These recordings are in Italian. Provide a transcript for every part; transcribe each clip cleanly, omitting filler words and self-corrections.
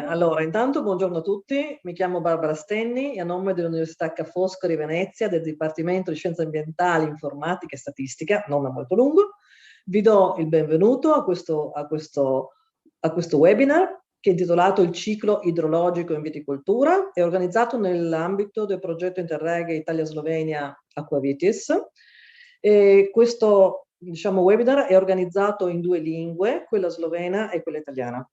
Allora, intanto buongiorno a tutti, mi chiamo Barbara Stenni e a nome dell'Università Ca' Foscari Venezia del Dipartimento di Scienze Ambientali, Informatica e Statistica, nome molto lungo, vi do il benvenuto a questo webinar che è intitolato Il ciclo idrologico in viticoltura, è organizzato nell'ambito del progetto Interreg Italia-Slovenia Aquavitis. E questo webinar è organizzato in due lingue, quella slovena e quella italiana.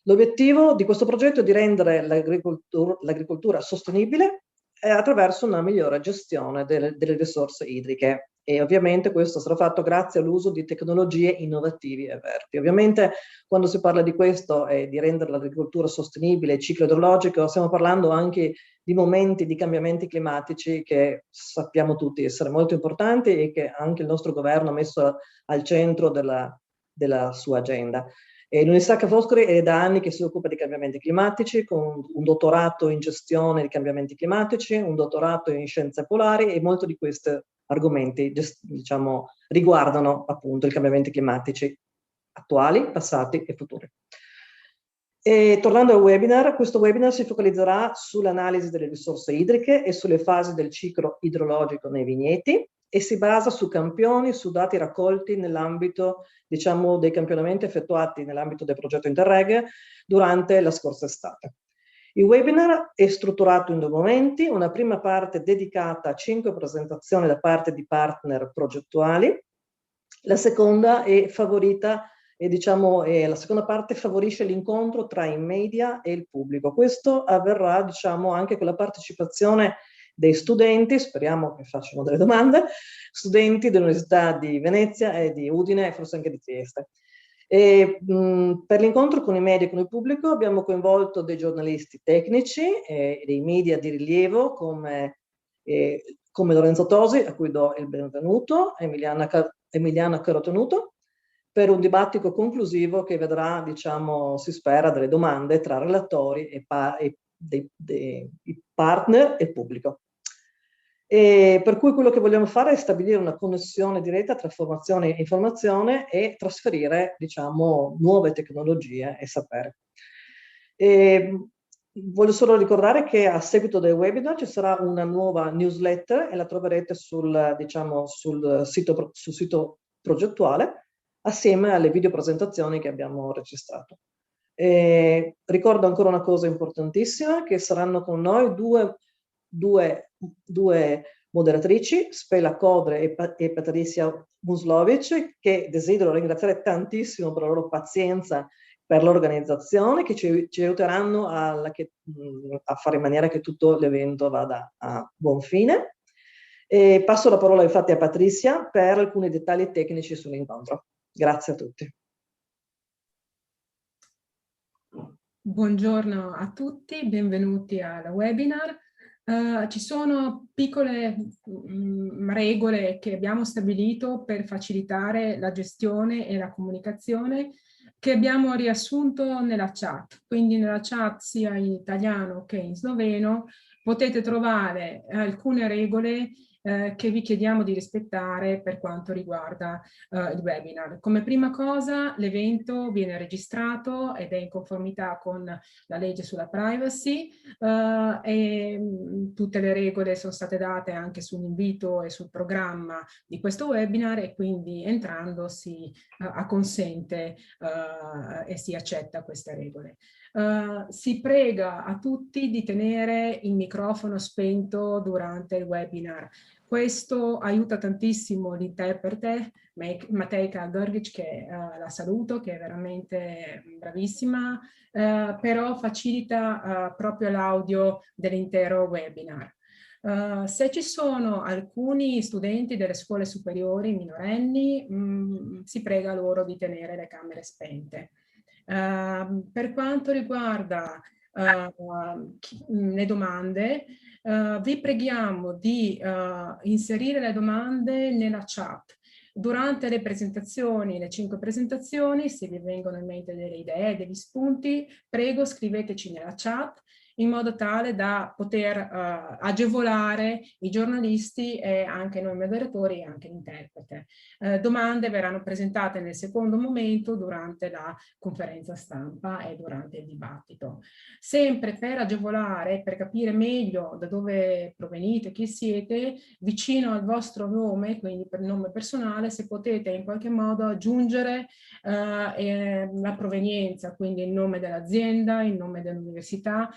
L'obiettivo di questo progetto è di rendere l'agricoltura sostenibile attraverso una migliore gestione delle risorse idriche e ovviamente questo sarà fatto grazie all'uso di tecnologie innovative e verdi. Ovviamente quando si parla di questo e di rendere l'agricoltura sostenibile, il ciclo idrologico, stiamo parlando anche di momenti di cambiamenti climatici che sappiamo tutti essere molto importanti e che anche il nostro governo ha messo al centro della sua agenda. L'Università Ca' Foscari è da anni che si occupa di cambiamenti climatici, con un dottorato in gestione di cambiamenti climatici, un dottorato in scienze polari e molti di questi argomenti riguardano appunto i cambiamenti climatici attuali, passati e futuri. E tornando al webinar, questo webinar si focalizzerà sull'analisi delle risorse idriche e sulle fasi del ciclo idrologico nei vigneti e si basa su campioni, su dati raccolti nell'ambito, dei campionamenti effettuati nell'ambito del progetto Interreg durante la scorsa estate. Il webinar è strutturato in due momenti, una prima parte dedicata a 5 presentazioni da parte di partner progettuali, la seconda è favorita la seconda parte favorisce l'incontro tra i media e il pubblico. Questo avverrà anche con la partecipazione dei studenti, speriamo che facciano delle domande, studenti dell'Università di Venezia e di Udine e forse anche di Trieste. Per l'incontro con i media e con il pubblico abbiamo coinvolto dei giornalisti tecnici e dei media di rilievo come Lorenzo Tosi, a cui do il benvenuto, Emiliana Carotenuto, per un dibattito conclusivo che vedrà, si spera, delle domande tra relatori e partner e pubblico. E per cui quello che vogliamo fare è stabilire una connessione diretta tra formazione e informazione e trasferire, nuove tecnologie e sapere. Voglio solo ricordare che a seguito del webinar ci sarà una nuova newsletter e la troverete sul sito progettuale assieme alle videopresentazioni che abbiamo registrato. Ricordo ancora una cosa importantissima, che saranno con noi due moderatrici, Spela Kodre e Patricia Muslovic, che desidero ringraziare tantissimo per la loro pazienza, per l'organizzazione, che ci aiuteranno a fare in maniera che tutto l'evento vada a buon fine. E passo la parola infatti a Patricia per alcuni dettagli tecnici sull'incontro. Grazie a tutti. Buongiorno a tutti, benvenuti al webinar. Ci sono piccole regole che abbiamo stabilito per facilitare la gestione e la comunicazione che abbiamo riassunto nella chat. Quindi nella chat sia in italiano che in sloveno potete trovare alcune regole che vi chiediamo di rispettare per quanto riguarda il webinar. Come prima cosa, l'evento viene registrato ed è in conformità con la legge sulla privacy e tutte le regole sono state date anche sull'invito e sul programma di questo webinar e quindi entrando si acconsente e si accetta queste regole. Si prega a tutti di tenere il microfono spento durante il webinar. Questo aiuta tantissimo l'interprete, Matejka Grgic, che la saluto, che è veramente bravissima, però facilita proprio l'audio dell'intero webinar. Se ci sono alcuni studenti delle scuole superiori minorenni, si prega loro di tenere le camere spente. Per quanto riguarda le domande, vi preghiamo di inserire le domande nella chat. Durante le presentazioni, le 5 presentazioni, se vi vengono in mente delle idee, degli spunti, prego scriveteci nella chat in modo tale da poter agevolare i giornalisti e anche noi moderatori e anche l'interprete. Domande verranno presentate nel secondo momento durante la conferenza stampa e durante il dibattito. Sempre per agevolare, per capire meglio da dove provenite, chi siete, vicino al vostro nome, quindi per nome personale, se potete in qualche modo aggiungere la provenienza, quindi il nome dell'azienda, il nome dell'università,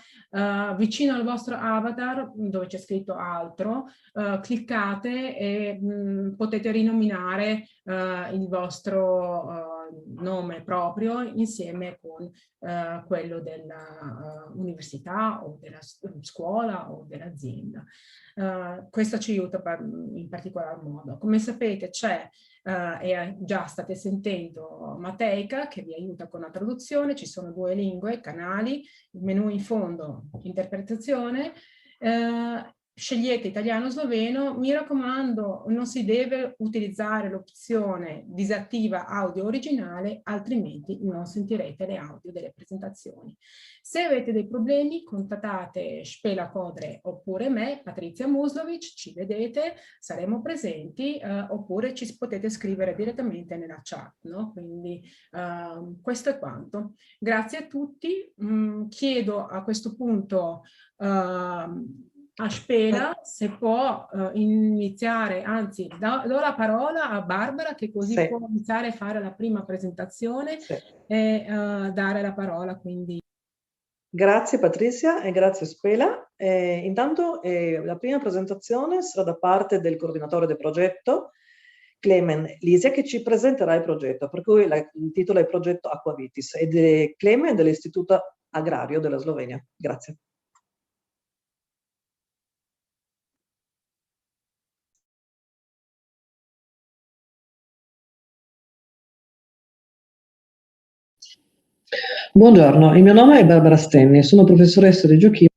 vicino al vostro avatar dove c'è scritto altro, cliccate e potete rinominare il vostro nome proprio insieme con quello dell'università o della scuola o dell'azienda. Questo ci aiuta in particolar modo. Come sapete c'è, e già state sentendo, Matejka che vi aiuta con la traduzione, ci sono 2 lingue, canali, il menu in fondo, interpretazione, scegliete italiano-sloveno, mi raccomando non si deve utilizzare l'opzione disattiva audio originale, altrimenti non sentirete le audio delle presentazioni. Se avete dei problemi contattate Spela Kodre oppure me, Patrizia Muslovic, ci vedete, saremo presenti, oppure ci potete scrivere direttamente nella chat, no? Quindi questo è quanto. Grazie a tutti, chiedo a questo punto a Spela se può iniziare, anzi do la parola a Barbara che così può iniziare a fare la prima presentazione e dare la parola quindi. Grazie Patrizia e grazie Spela. Intanto la prima presentazione sarà da parte del coordinatore del progetto, Klemen Lisia, che ci presenterà il progetto, per cui il titolo è Progetto Aquavitis ed è Klemen dell'Istituto Agrario della Slovenia. Grazie. Buongiorno, il mio nome è Barbara Stenni, sono professoressa di geochimica.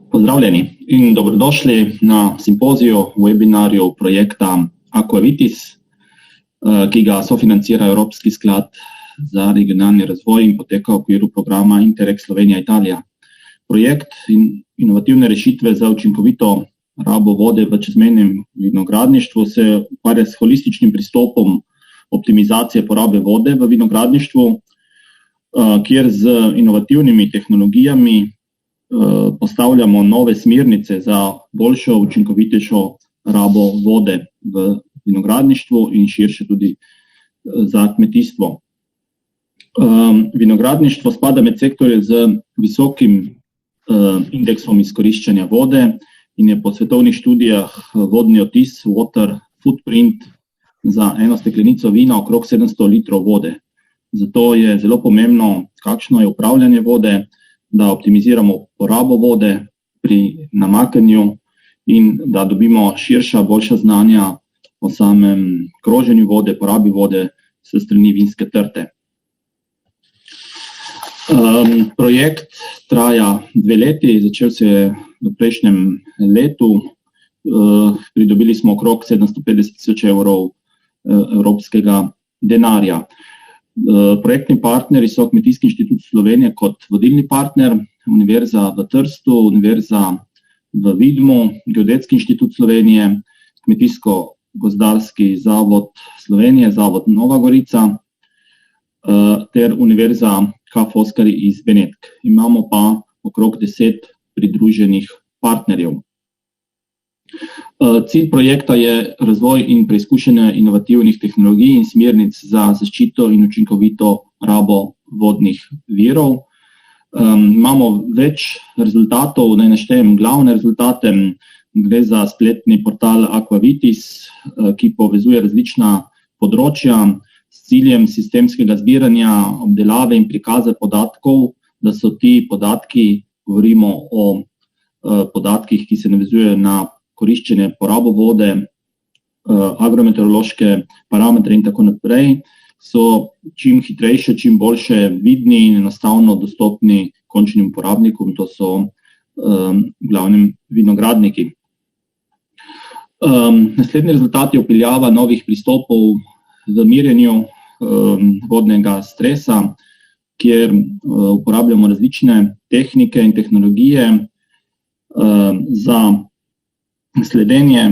Pozdravljeni in dobrodošli na simpoziju, webinarju projekta Aquavitis, ki ga sofinancira Evropski sklad za regionalni razvoj in poteka v okviru programa Interreg Slovenija-Italija. Projekt inovativne rešitve za učinkovito rabo vode v čezmejnem vinogradništvu se ukvarja s holističnim pristopom optimizacije porabe vode v vinogradništvu, kjer z inovativnimi tehnologijami postavljamo nove smernice za boljšo, učinkovitejšo rabo vode v vinogradništvu in širše tudi za kmetijstvo. Vinogradništvo spada med sektorje z visokim indeksom izkoriščanja vode in je po svetovnih študijah vodni odtis, water footprint, za eno steklenico vina okrog 700 litrov vode. Zato je zelo pomembno, kakšno je upravljanje vode, da optimiziramo porabo vode pri namakanju in da dobimo širša, boljša znanja o samem kroženju vode, porabi vode s strani vinske trte. Projekt traja 2 leti, začel se je v prejšnjem letu. Pridobili smo okrog 750 000 evrov evropskega denarja. Projektni partneri so Kmetijski inštitut Slovenije kot vodilni partner, Univerza v Trstu, Univerza v Vidmu, Geodetski inštitut Slovenije, Kmetijsko-gozdarski zavod Slovenije, Zavod Nova Gorica ter Univerza Ca' Foscari iz Benetk. Imamo pa okrog 10 pridruženih partnerjev. Cilj projekta je razvoj in preizkušanje inovativnih tehnologij in smernic za zaščito in učinkovito rabo vodnih virov. Imamo več rezultatov, naj naštejem glavne rezultate. Gre za spletni portal Aquavitis, ki povezuje različna področja s ciljem sistemskega zbiranja, obdelave in prikaza podatkov, da so ti podatki, govorimo o podatkih, ki se navezujejo na koriščenje, porabo vode, agrometeorološke parametre in tako naprej, so čim hitrejše, čim boljše vidni in enostavno dostopni končnim uporabnikom, to so glavnim vinogradniki. Naslednji rezultat je vpeljava novih pristopov v merjenju vodnega stresa, kjer uporabljamo različne tehnike in tehnologije za sledenje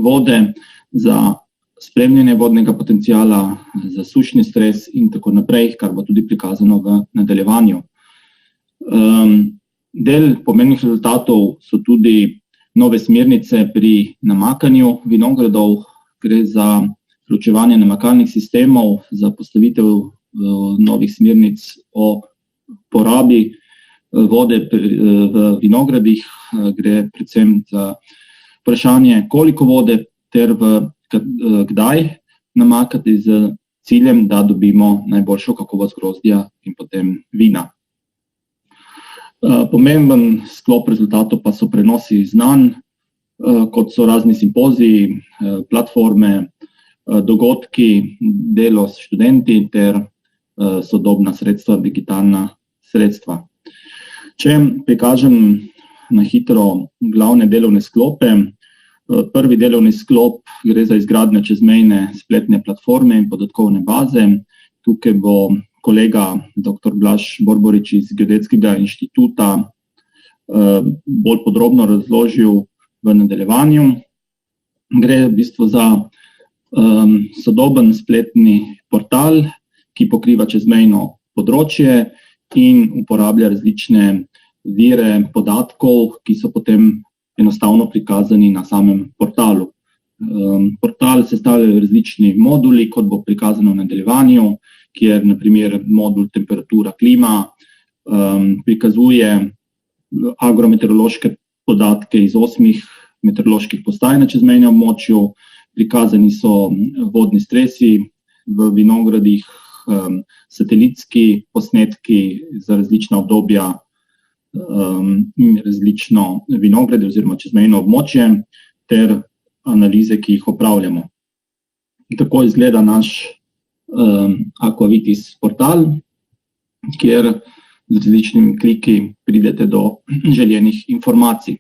vode, za spremljanje vodnega potencijala, za sušni stres in tako naprej, kar bo tudi prikazano v nadaljevanju. Del pomembnih rezultatov so tudi nove smernice pri namakanju vinogradov. Gre za vključevanje namakalnih sistemov, za postavitev novih smernic o porabi vode v vinogradih. Gre predvsem za vprašanje, koliko vode ter kdaj namakati z ciljem, da dobimo najboljšo kakovost grozdja in potem vina. Pomemben sklop rezultatov pa so prenosi znanj, kot so razni simpoziji, platforme, dogodki, delo s študenti ter sodobna sredstva, digitalna sredstva. Če prikažem na hitro glavne delovne sklope. Prvi delovni sklop gre za izgradnjo čezmejne spletne platforme in podatkovne baze. Tukaj bo kolega dr. Blaž Borborič iz Geodetskega inštituta bolj podrobno razložil v nadaljevanju. Gre v bistvu za sodoben spletni portal, ki pokriva čezmejno področje in uporablja različne vire podatkov, ki so potem enostavno prikazani na samem portalu. Portal sestavljajo različni moduli, kot bo prikazano v nadaljevanju, kjer na primer modul temperatura, klima prikazuje agrometeorološke podatke iz 8 meteoroloških postaj na čezmejnem območju. Prikazani so vodni stresi v vinogradih, satelitski posnetki za različna obdobja in različno vinograde oziroma čezmejno območje ter analize, ki jih opravljamo. Tako izgleda naš Aquavitis portal, kjer z različnimi kliki pridete do željenih informacij.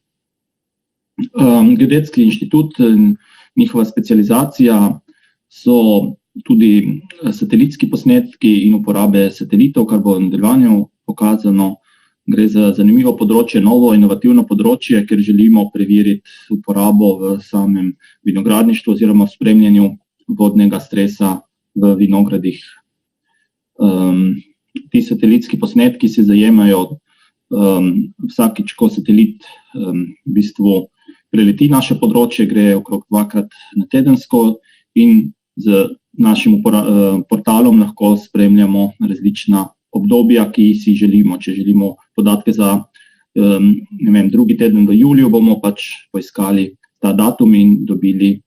Geodetski inštitut, njihova specializacija so tudi satelitski posnetki in uporabe satelitov, kar bo v nadaljevanju pokazano. Gre za zanimivo področje, novo inovativno področje, ker želimo preveriti uporabo v samem vinogradništvu oziroma v spremljanju vodnega stresa v vinogradih. Ti satelitski posnetki se zajemajo vsakič, ko satelit v bistvu preleti naše področje, gre okrog 2-krat na tedensko in z našim portalom lahko spremljamo različna obdobja, ki si želimo. Če želimo podatke za drugi teden v juliju, bomo pač poiskali ta datum in dobili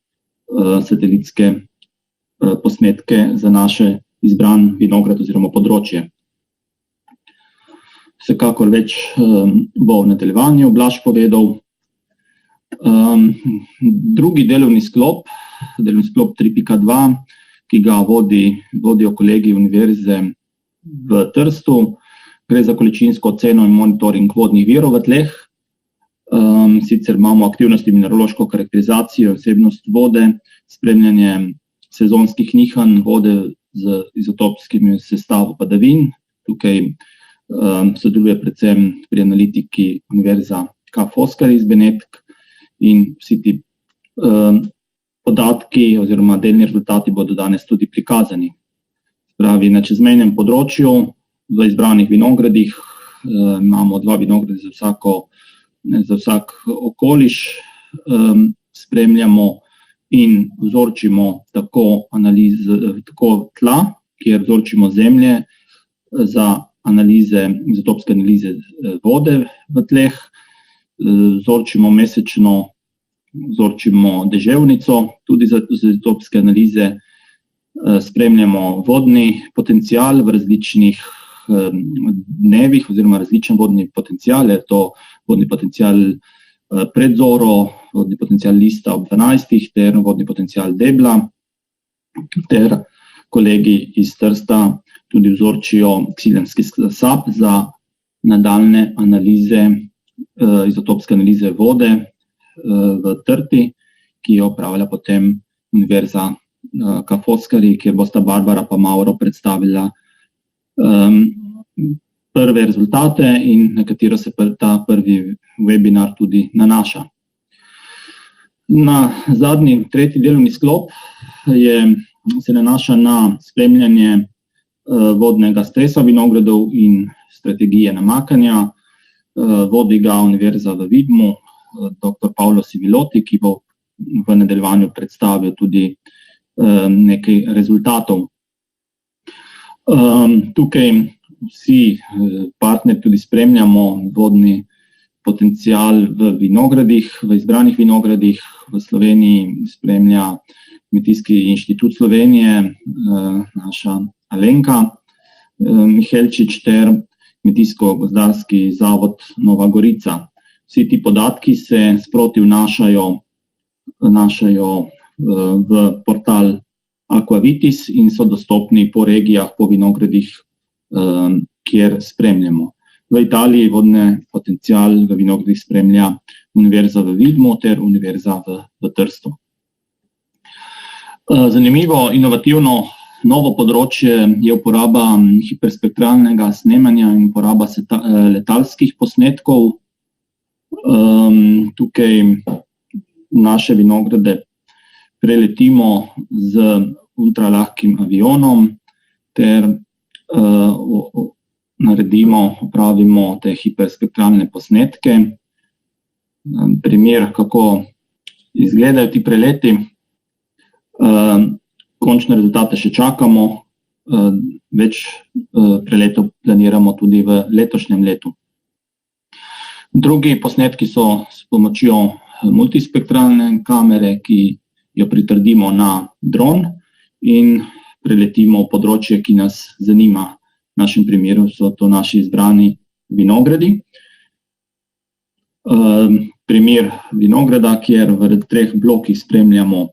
satelitske posnetke za naše izbran vinograd oziroma področje. Vsekakor več bo v nadaljevanju Blaž povedal. Drugi delovni sklop 3.2, ki ga vodijo kolegi univerze v Trstu, gre za količinsko oceno in monitoring vodnih virov v tleh. Sicer imamo aktivnosti mineraloško karakterizacijo, vsebnost vode, spremljanje sezonskih nihanj vode z izotopskimi sestavo padavin. Tukaj sodeluje predvsem pri analitiki univerza K. Foscari iz Benetk in vsi ti podatki oziroma delni rezultati bodo danes tudi prikazani. Pravi, na čezmejnem področju v izbranih vinogradih imamo 2 vinograde za vsak okoliš, spremljamo in vzorčimo tako tla, kjer vzorčimo zemlje za izotopske analize vode v tleh, vzorčimo deževnico, tudi za izotopske analize, spremljamo vodni potencial v različnih dnevih oziroma različen vodni potencial, je to vodni potencial pred zoro, vodni potencial lista ob 12 ter vodni potencial debla, ter kolegi iz Trsta tudi vzorčijo ksilemski sap za nadaljne analize, izotopske analize vode v Trti, ki jo opravlja potem univerza K. Foscari, kjer bosta Barbara pa Mauro predstavila prve rezultate in na katero se ta prvi webinar tudi nanaša. Na zadnji, tretji delovni sklop se nanaša na spremljanje vodnega stresa vinogradov in strategije namakanja. Vodi ga Univerza v Vidmu, dr. Paolo Civilotti, ki bo v nadaljevanju predstavil tudi nekaj rezultatov. Tukaj vsi partnerji tudi spremljamo vodni potencial v vinogradih, v izbranih vinogradih. V Sloveniji spremlja Kmetijski inštitut Slovenije, naša Alenka Mihelčič ter Kmetijsko-gozdarski zavod Nova Gorica. Vsi ti podatki se sproti vnašajo v portal Aquavitis in so dostopni po regijah, po vinogradih, kjer spremljamo. V Italiji vodni potencial v vinogradih spremlja Univerza v Vidmu ter Univerza v Trstu. Zanimivo, inovativno novo področje je uporaba hiperspektralnega snemanja in uporaba letalskih posnetkov. Tukaj naše vinograde preletimo z ultralahkim avionom ter opravimo te hiperspektralne posnetke. Primer, kako izgledajo ti preleti. Končne rezultate še čakamo, več preletov planiramo tudi v letošnjem letu. Drugi posnetki so s pomočjo multispektralne kamere, ki jo pritrdimo na dron in preletimo področje, ki nas zanima. V našem primeru so to naši izbrani vinogradi. Primer vinograda, kjer v 3 blokih spremljamo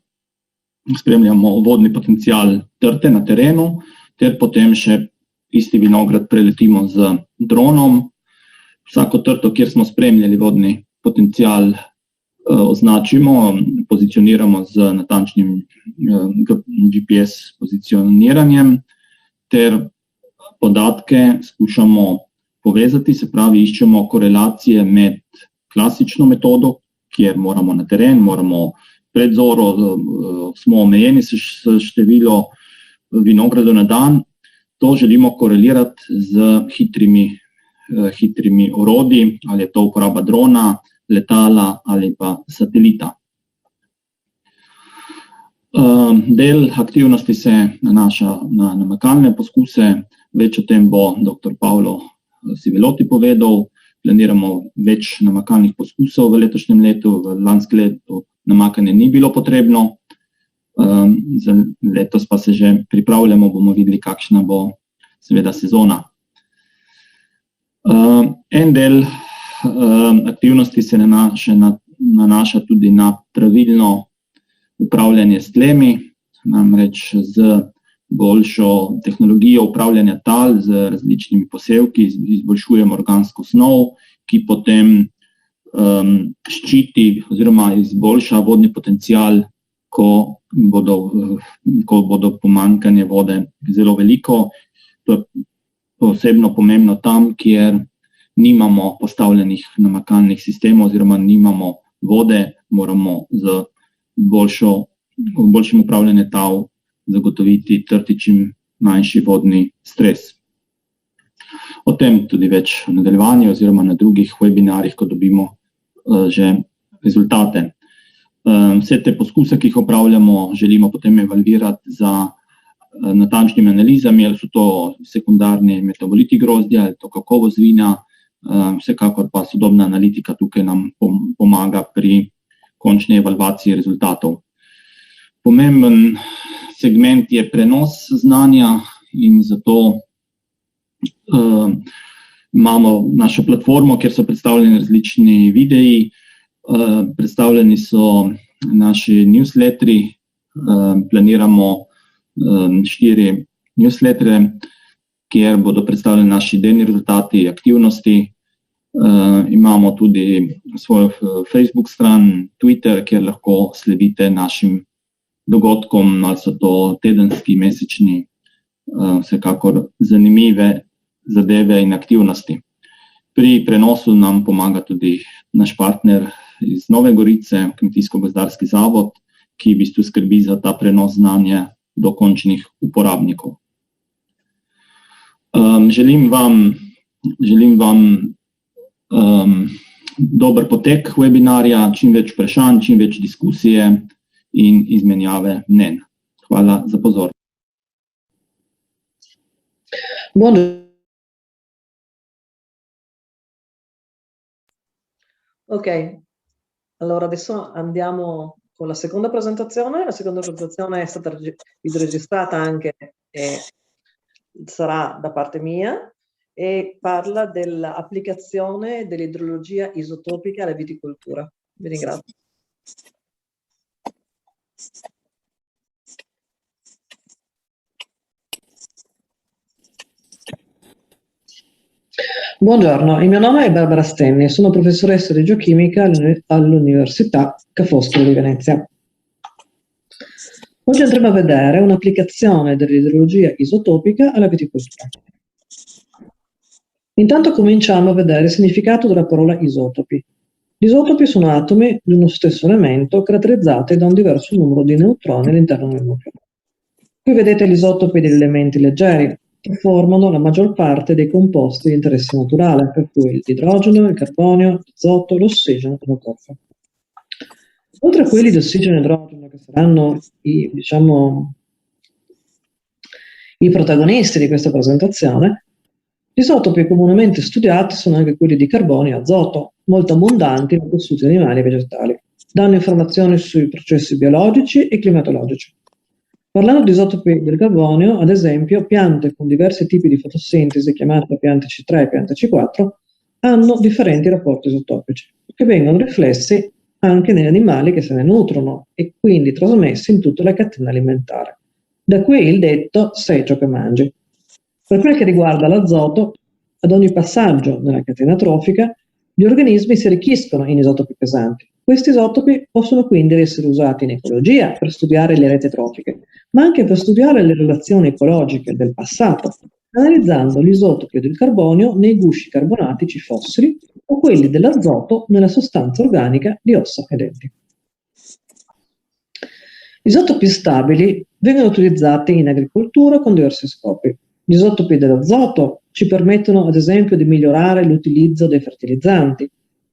vodni potencial trte na terenu, ter potem še isti vinograd preletimo z dronom. Vsako trto, kjer smo spremljali vodni potencial, označimo, pozicioniramo z natančnim GPS pozicioniranjem, ter podatke skušamo povezati, se pravi, iščemo korelacije med klasično metodo, kjer moramo na teren, moramo predzoro, smo omejeni s število vinogradov na dan. To želimo korelirati z hitrimi orodji, ali je to uporaba drona, letala ali pa satelita. Del aktivnosti se nanaša na namakalne poskuse, več o tem bo dr. Paolo Civilotti povedal. Planiramo več namakalnih poskusov v letošnjem letu, v lanskem letu namakanje ni bilo potrebno, za letos pa se že pripravljamo, bomo videli, kakšna bo seveda sezona. En del aktivnosti se nanaša tudi na pravilno upravljanje s tlemi, namreč z boljšo tehnologijo upravljanja tal, z različnimi posevki, izboljšujemo organsko snov, ki potem ščiti oziroma izboljša vodni potencial, ko bodo pomanjkanje vode zelo veliko. To je posebno pomembno tam, kjer nimamo postavljenih namakalnih sistemov oziroma nimamo vode, moramo z boljšim upravljanjem tal zagotoviti trti čim manjši vodni stres. O tem tudi več v nadaljevanju oziroma na drugih webinarjih, ko dobimo že rezultate. Vse te poskuse, ki jih opravljamo, želimo potem evalvirati za natančnimi analizami, ali so to sekundarni metaboliti grozdja, ali to kakovost vina. Vsekakor pa sodobna analitika tukaj nam pomaga pri končni evalvaciji rezultatov. Pomemben segment je prenos znanja in zato imamo našo platformo, kjer so predstavljeni različni videi, predstavljeni so naši newsletteri, planiramo 4 newslettere, kjer bodo predstavljeni naši delni rezultati, aktivnosti. Imamo tudi svojo Facebook stran, Twitter, kjer lahko sledite našim dogodkom, ali so to tedenski, mesečni vsekakor zanimive zadeve in aktivnosti. Pri prenosu nam pomaga tudi naš partner iz Nove Gorice, Kmetijsko-gozdarski zavod, ki v bistvu skrbi za ta prenos znanja do končnih uporabnikov. Želim vam dober potek webinarja, čim več vprašanj, čim več diskusije in izmenjave mnenj. Hvala za pozornost. Ok, allora adesso andiamo con la seconda presentazione. La seconda presentazione è stata videoregistrata anche e sarà da parte mia e parla dell'applicazione dell'idrologia isotopica alla viticoltura. Vi ringrazio. Buongiorno, il mio nome è Barbara Stenni e sono professoressa di geochimica all'Università Ca' Foscolo di Venezia. Oggi andremo a vedere un'applicazione dell'idrologia isotopica alla viticoltura. Intanto cominciamo a vedere il significato della parola isotopi. Gli isotopi sono atomi di uno stesso elemento caratterizzati da un diverso numero di neutroni all'interno del nucleo. Qui vedete gli isotopi degli elementi leggeri, che formano la maggior parte dei composti di interesse naturale, per cui l'idrogeno, il carbonio, l'azoto, l'ossigeno e l'ottofo. Oltre a quelli di ossigeno e idrogeno, che saranno i protagonisti di questa presentazione, gli isotopi comunemente studiati sono anche quelli di carbonio e azoto, molto abbondanti nei tessuti animali e vegetali. Danno informazioni sui processi biologici e climatologici. Parlando di isotopi del carbonio, ad esempio, piante con diversi tipi di fotosintesi, chiamate piante C3 e piante C4, hanno differenti rapporti isotopici, che vengono riflessi anche negli animali che se ne nutrono e quindi trasmessi in tutta la catena alimentare. Da qui il detto "sei ciò che mangi". Per quel che riguarda l'azoto, ad ogni passaggio nella catena trofica, gli organismi si arricchiscono in isotopi pesanti. Questi isotopi possono quindi essere usati in ecologia per studiare le reti trofiche, ma anche per studiare le relazioni ecologiche del passato, analizzando gli isotopi del carbonio nei gusci carbonatici fossili o quelli dell'azoto nella sostanza organica di ossa e denti. Gli isotopi stabili vengono utilizzati in agricoltura con diversi scopi. Gli isotopi dell'azoto ci permettono, ad esempio, di migliorare l'utilizzo dei fertilizzanti.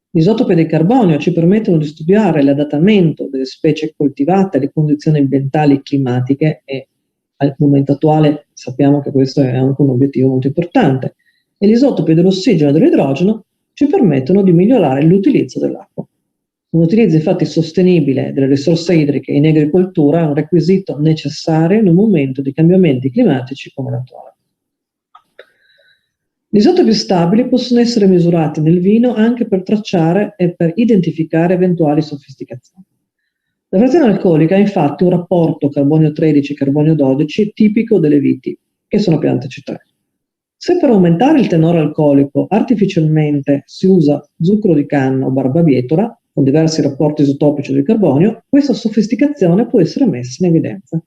Gli isotopi del carbonio ci permettono di studiare l'adattamento delle specie coltivate alle condizioni ambientali e climatiche e al momento attuale sappiamo che questo è anche un obiettivo molto importante. E gli isotopi dell'ossigeno e dell'idrogeno ci permettono di migliorare l'utilizzo dell'acqua. Un utilizzo infatti sostenibile delle risorse idriche in agricoltura è un requisito necessario in un momento di cambiamenti climatici come l'attuale. Gli isotopi stabili possono essere misurati nel vino anche per tracciare e per identificare eventuali sofisticazioni. La frazione alcolica è infatti un rapporto carbonio 13-carbonio 12 tipico delle viti, che sono piante C3. Se per aumentare il tenore alcolico artificialmente si usa zucchero di canna o barbabietola, con diversi rapporti isotopici del carbonio, questa sofisticazione può essere messa in evidenza.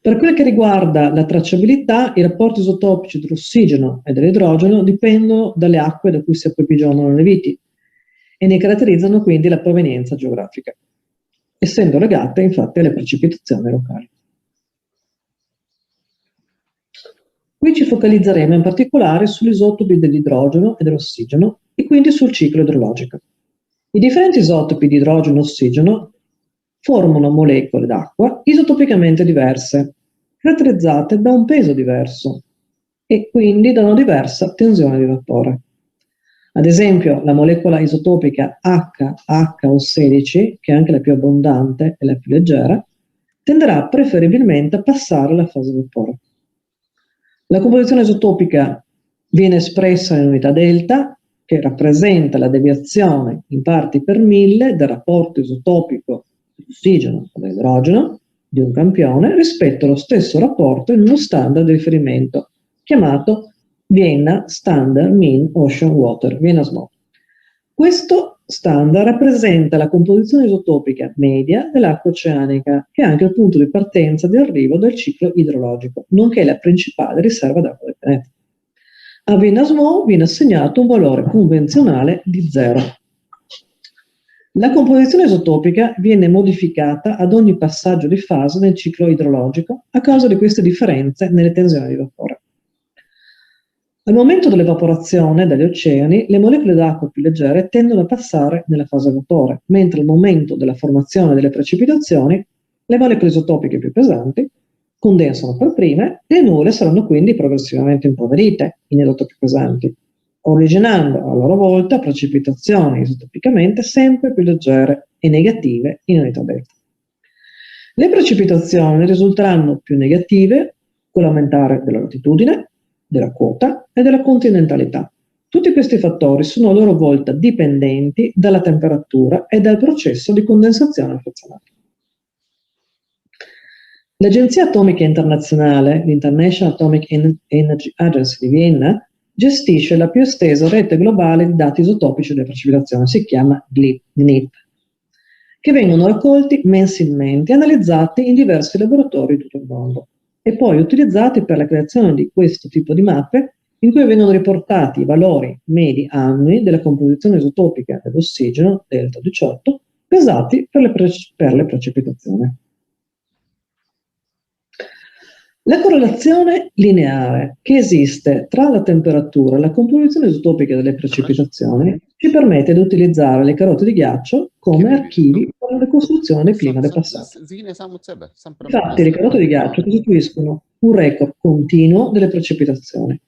Per quel che riguarda la tracciabilità, i rapporti isotopici dell'ossigeno e dell'idrogeno dipendono dalle acque da cui si approvvigionano le viti e ne caratterizzano quindi la provenienza geografica, essendo legate infatti alle precipitazioni locali. Qui ci focalizzeremo in particolare sugli isotopi dell'idrogeno e dell'ossigeno e quindi sul ciclo idrologico. I differenti isotopi di idrogeno e ossigeno formano molecole d'acqua isotopicamente diverse, caratterizzate da un peso diverso e quindi da una diversa tensione di vapore. Ad esempio, la molecola isotopica HO16, che è anche la più abbondante e la più leggera, tenderà preferibilmente a passare alla fase vapore. La composizione isotopica viene espressa in unità delta, che rappresenta la deviazione in parti per 1000 del rapporto isotopico dell'ossigeno o dell'idrogeno di un campione rispetto allo stesso rapporto in uno standard di riferimento chiamato Vienna Standard Mean Ocean Water, Vienna SMOW. Questo standard rappresenta la composizione isotopica media dell'acqua oceanica, che è anche il punto di partenza di arrivo del ciclo idrologico, nonché la principale riserva d'acqua del pianeta. A Venus-Mo viene assegnato un valore convenzionale di 0. La composizione isotopica viene modificata ad ogni passaggio di fase nel ciclo idrologico a causa di queste differenze nelle tensioni di vapore. Al momento dell'evaporazione dagli oceani, le molecole d'acqua più leggere tendono a passare nella fase vapore, mentre al momento della formazione delle precipitazioni, le molecole isotopiche più pesanti condensano per prime e le nuvole saranno quindi progressivamente impoverite in isotopi pesanti, originando a loro volta precipitazioni isotopicamente sempre più leggere e negative in unità delta. Le precipitazioni risulteranno più negative con l'aumentare della latitudine, della quota e della continentalità. Tutti questi fattori sono a loro volta dipendenti dalla temperatura e dal processo di condensazione frazionale. L'Agenzia Atomica Internazionale, l'International Atomic Energy Agency di Vienna, gestisce la più estesa rete globale di dati isotopici delle precipitazioni, si chiama GNIP, che vengono raccolti mensilmente e analizzati in diversi laboratori di tutto il mondo e poi utilizzati per la creazione di questo tipo di mappe in cui vengono riportati i valori medi annui della composizione isotopica dell'ossigeno, delta 18, pesati per le precipitazioni. La correlazione lineare che esiste tra la temperatura e la composizione isotopica delle precipitazioni ci permette di utilizzare le carote di ghiaccio come archivi per la ricostruzione del clima del passato. Infatti, le carote di ghiaccio costituiscono un record continuo delle precipitazioni,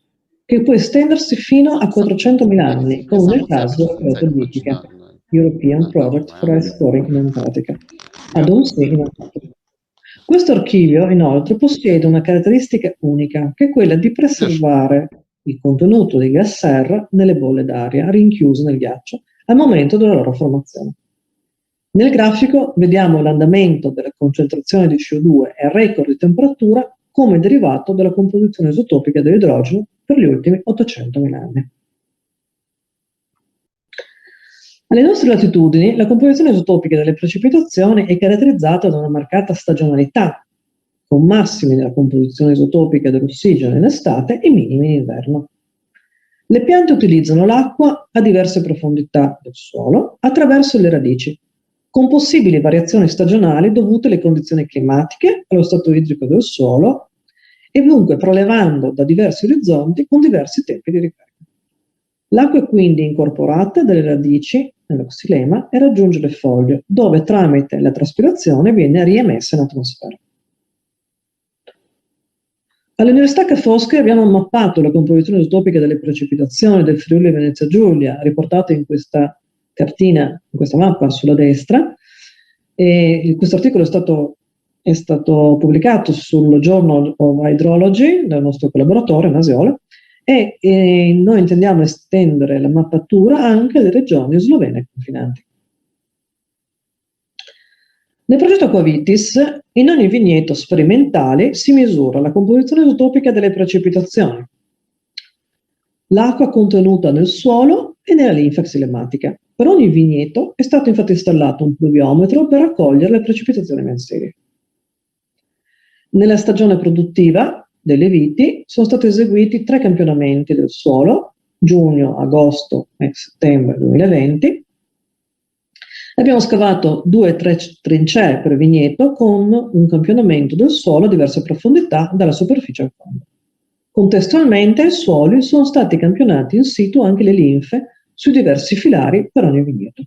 che può estendersi fino a 400.000 anni, come nel caso della carota britica, European Product for Ice Scoring in Antartica, ad Onsee in Antartica. Questo archivio, inoltre, possiede una caratteristica unica, che è quella di preservare il contenuto dei gas serra nelle bolle d'aria rinchiuse nel ghiaccio al momento della loro formazione. Nel grafico vediamo l'andamento della concentrazione di CO2 e il record di temperatura come derivato dalla composizione isotopica dell'idrogeno per gli ultimi 800.000 anni. Alle nostre latitudini, la composizione isotopica delle precipitazioni è caratterizzata da una marcata stagionalità, con massimi nella composizione isotopica dell'ossigeno in estate e minimi in inverno. Le piante utilizzano l'acqua a diverse profondità del suolo attraverso le radici, con possibili variazioni stagionali dovute alle condizioni climatiche, allo stato idrico del suolo e dunque prelevando da diversi orizzonti con diversi tempi di ricarica. L'acqua è quindi incorporata dalle radici nello xilema e raggiunge le foglie, dove tramite la traspirazione viene riemessa in atmosfera. All'Università Ca' Foscari abbiamo mappato la composizione isotopica delle precipitazioni del Friuli Venezia Giulia, riportate in questa cartina, in questa mappa sulla destra. Questo articolo è stato pubblicato sul Journal of Hydrology dal nostro collaboratore Masiola e noi intendiamo estendere la mappatura anche alle regioni slovene confinanti. Nel progetto Aquavitis, in ogni vigneto sperimentale si misura la composizione isotopica delle precipitazioni, l'acqua contenuta nel suolo e nella linfa xilematica. Per ogni vigneto è stato infatti installato un pluviometro per raccogliere le precipitazioni mensili. Nella stagione produttiva delle viti sono stati eseguiti 3 campionamenti del suolo, giugno, agosto e settembre 2020. Abbiamo scavato 2-3 trincee per vigneto con un campionamento del suolo a diverse profondità dalla superficie al fondo. Contestualmente ai suoli sono stati campionati in situ anche le linfe sui diversi filari per ogni vigneto.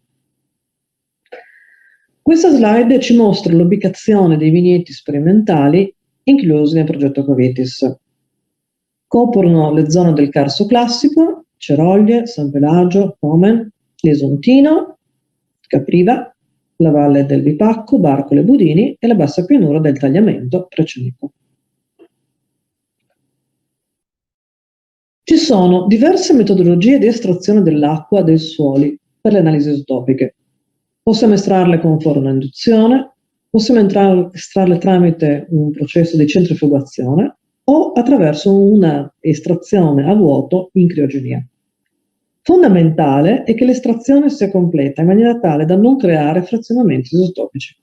Questa slide ci mostra l'ubicazione dei vigneti sperimentali inclusi nel progetto Aquavitis. Coprono le zone del Carso Classico, Ceroglie, San Pelagio, Pomen, l'Esontino, Capriva, la valle del Bipacco, Barcole e Budini e la bassa pianura del Tagliamento, Trecenico. Ci sono diverse metodologie di estrazione dell'acqua dai suoli per le analisi isotopiche. Possiamo estrarle con forno a induzione, possiamo estrarle tramite un processo di centrifugazione o attraverso una estrazione a vuoto in criogenia. Fondamentale è che l'estrazione sia completa in maniera tale da non creare frazionamenti isotopici.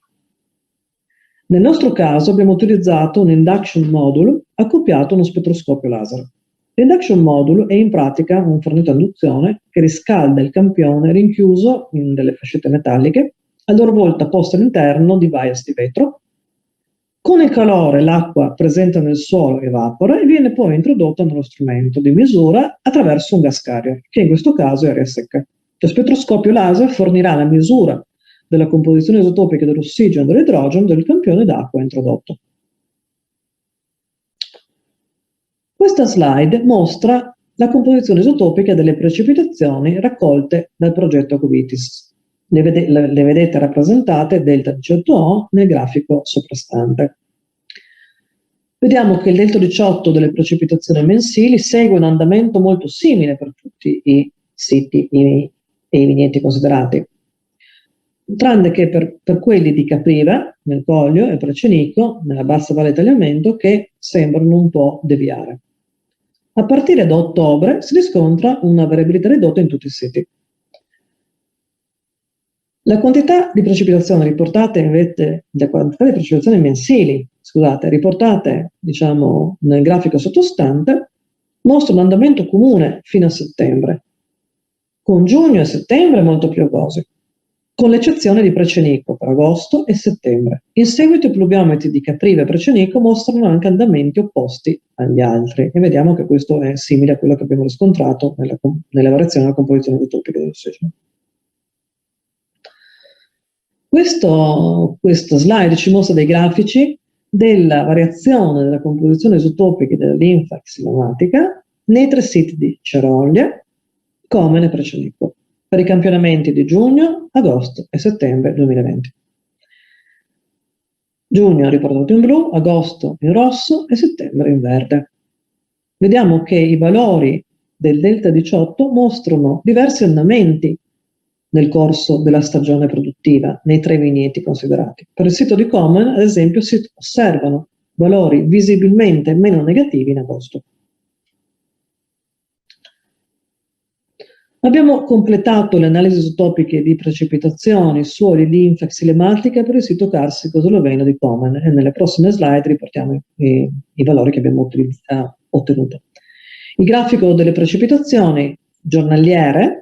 Nel nostro caso abbiamo utilizzato un induction module accoppiato a uno spettroscopio laser. L'induction module è in pratica un fornito a induzione che riscalda il campione rinchiuso in delle fascette metalliche, a loro volta posto all'interno di bias di vetro. Con il calore l'acqua presente nel suolo evapora e viene poi introdotta nello strumento di misura attraverso un gas carrier, che in questo caso è aria secca. Lo spettroscopio laser fornirà la misura della composizione isotopica dell'ossigeno e dell'idrogeno del campione d'acqua introdotto. Questa slide mostra la composizione isotopica delle precipitazioni raccolte dal progetto Aquavitis. Le vedete rappresentate delta 18O nel grafico soprastante. Vediamo che il delta 18 delle precipitazioni mensili segue un andamento molto simile per tutti i siti e i vigneti considerati, tranne che per quelli di Capriva, nel Coglio, e Precenico, nella bassa valle Tagliamento, che sembrano un po' deviare. A partire da ottobre si riscontra una variabilità ridotta in tutti i siti. La quantità di precipitazioni riportate invece, la quantità di precipitazioni mensili, scusate, riportate diciamo nel grafico sottostante, mostra un andamento comune fino a settembre, con giugno e settembre molto piovosi, con l'eccezione di Precenico per agosto e settembre. In seguito i pluviometri di Capriva e Precenico mostrano anche andamenti opposti agli altri e vediamo che questo è simile a quello che abbiamo riscontrato nella variazione della composizione isotopica dell'ossigeno. Questa slide ci mostra dei grafici della variazione della composizione isotopica della linfa xilomatica nei 3 siti di Ceroglie, Comen e Precenico, per i campionamenti di giugno, agosto e settembre 2020. Giugno riportato in blu, agosto in rosso e settembre in verde. Vediamo che i valori del delta 18 mostrano diversi andamenti nel corso della stagione produttiva nei 3 vigneti considerati. Per il sito di Comen, ad esempio, si osservano valori visibilmente meno negativi in agosto. Abbiamo completato le analisi isotopiche di precipitazioni, suoli, linfa xilematica per il sito carsico sloveno di Comen e nelle prossime slide riportiamo i valori che abbiamo ottenuto. Il grafico delle precipitazioni giornaliere,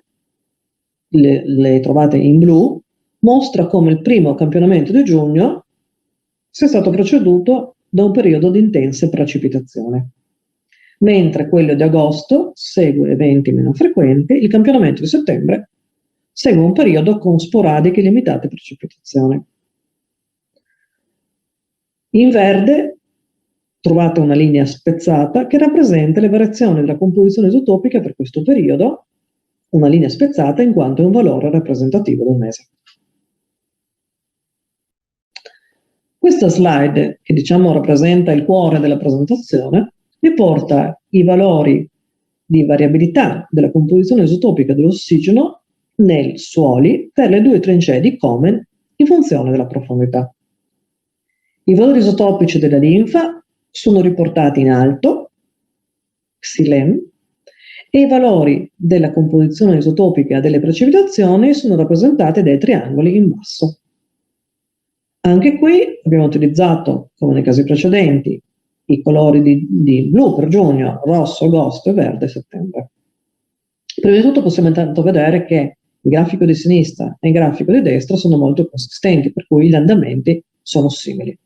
le trovate in blu, mostra come il primo campionamento di giugno sia stato preceduto da un periodo di intense precipitazioni, mentre quello di agosto segue eventi meno frequenti, il campionamento di settembre segue un periodo con sporadiche e limitate precipitazioni. In verde trovate una linea spezzata che rappresenta le variazioni della composizione isotopica per questo periodo, una linea spezzata in quanto è un valore rappresentativo del mese. Questa slide, che diciamo rappresenta il cuore della presentazione, riporta i valori di variabilità della composizione isotopica dell'ossigeno nei suoli per le 2 trincee di Comen in funzione della profondità. I valori isotopici della linfa sono riportati in alto, xilem, e i valori della composizione isotopica delle precipitazioni sono rappresentati dai triangoli in basso. Anche qui abbiamo utilizzato, come nei casi precedenti, i colori di blu per giugno, rosso agosto e verde settembre. Prima di tutto possiamo intanto vedere che il grafico di sinistra e il grafico di destra sono molto consistenti, per cui gli andamenti sono simili.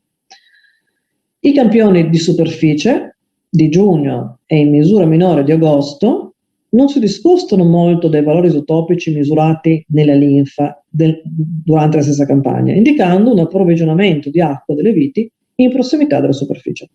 I campioni di superficie di giugno e in misura minore di agosto non si discostano molto dai valori isotopici misurati nella linfa durante la stessa campagna, indicando un approvvigionamento di acqua delle viti in prossimità della superficie.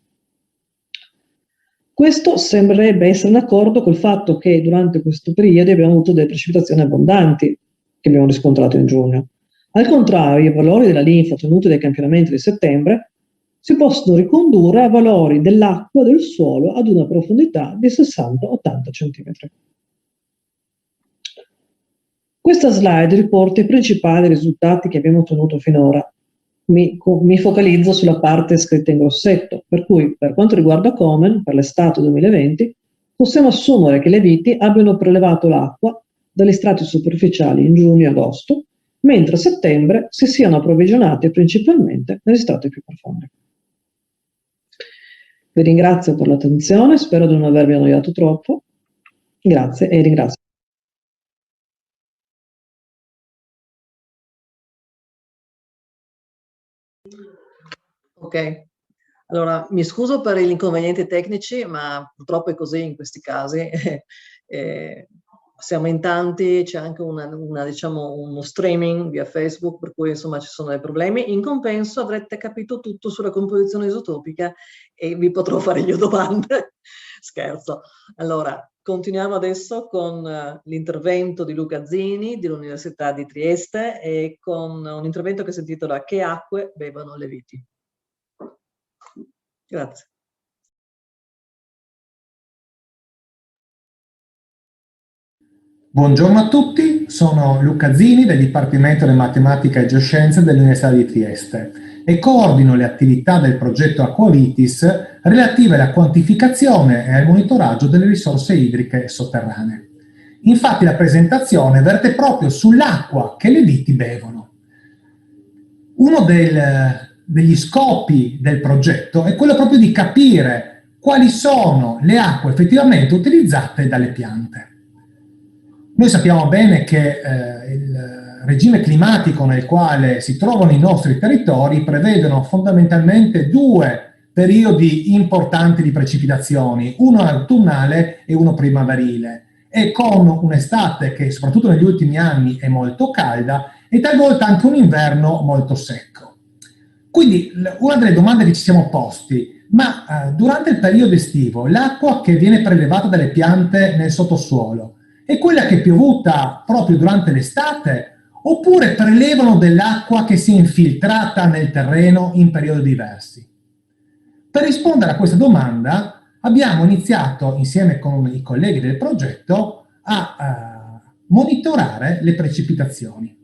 Questo sembrerebbe essere in accordo col fatto che durante questo periodo abbiamo avuto delle precipitazioni abbondanti che abbiamo riscontrato in giugno. Al contrario, i valori della linfa ottenuti dai campionamenti di settembre si possono ricondurre a valori dell'acqua del suolo ad una profondità di 60-80 cm. Questa slide riporta i principali risultati che abbiamo ottenuto finora. Mi focalizzo sulla parte scritta in grossetto, per cui per quanto riguarda Comen, per l'estate 2020, possiamo assumere che le viti abbiano prelevato l'acqua dagli strati superficiali in giugno e agosto, mentre a settembre si siano approvvigionate principalmente negli strati più profondi. Vi ringrazio per l'attenzione, spero di non avervi annoiato troppo. Grazie e ringrazio. Ok, allora mi scuso per gli inconvenienti tecnici, ma purtroppo è così in questi casi. Siamo in tanti, c'è anche diciamo, uno streaming via Facebook, per cui insomma ci sono dei problemi. In compenso avrete capito tutto sulla composizione isotopica e vi potrò fare io domande. Scherzo. Allora, continuiamo adesso con l'intervento di Luca Zini dell'Università di Trieste e con un intervento che si intitola Che acque bevono le viti. Grazie. Buongiorno a tutti, sono Luca Zini del Dipartimento di Matematica e Geoscienze dell'Università di Trieste e coordino le attività del progetto Aquavitis relative alla quantificazione e al monitoraggio delle risorse idriche sotterranee. Infatti la presentazione verte proprio sull'acqua che le viti bevono. Uno degli scopi del progetto è quello proprio di capire quali sono le acque effettivamente utilizzate dalle piante. Noi sappiamo bene che il regime climatico nel quale si trovano i nostri territori prevedono fondamentalmente due periodi importanti di precipitazioni, uno autunnale e uno primaverile, e con un'estate che soprattutto negli ultimi anni è molto calda e talvolta anche un inverno molto secco. Quindi una delle domande che ci siamo posti, ma durante il periodo estivo l'acqua che viene prelevata dalle piante nel sottosuolo è quella che è piovuta proprio durante l'estate oppure prelevano dell'acqua che si è infiltrata nel terreno in periodi diversi? Per rispondere a questa domanda abbiamo iniziato insieme con i colleghi del progetto a monitorare le precipitazioni.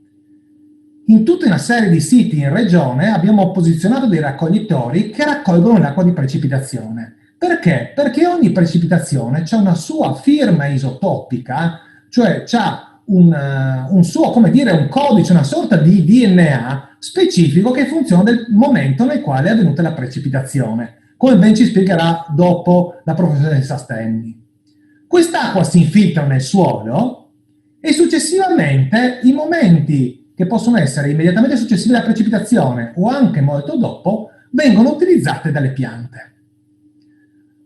In tutta una serie di siti in regione abbiamo posizionato dei raccoglitori che raccolgono l'acqua di precipitazione. Perché? Perché ogni precipitazione ha una sua firma isotopica, cioè ha un suo, come dire, un codice, una sorta di DNA specifico che funziona del momento nel quale è avvenuta la precipitazione, come ben ci spiegherà dopo la professoressa Stenni. Quest'acqua si infiltra nel suolo e successivamente i momenti che possono essere immediatamente successivi alla precipitazione o anche molto dopo vengono utilizzate dalle piante.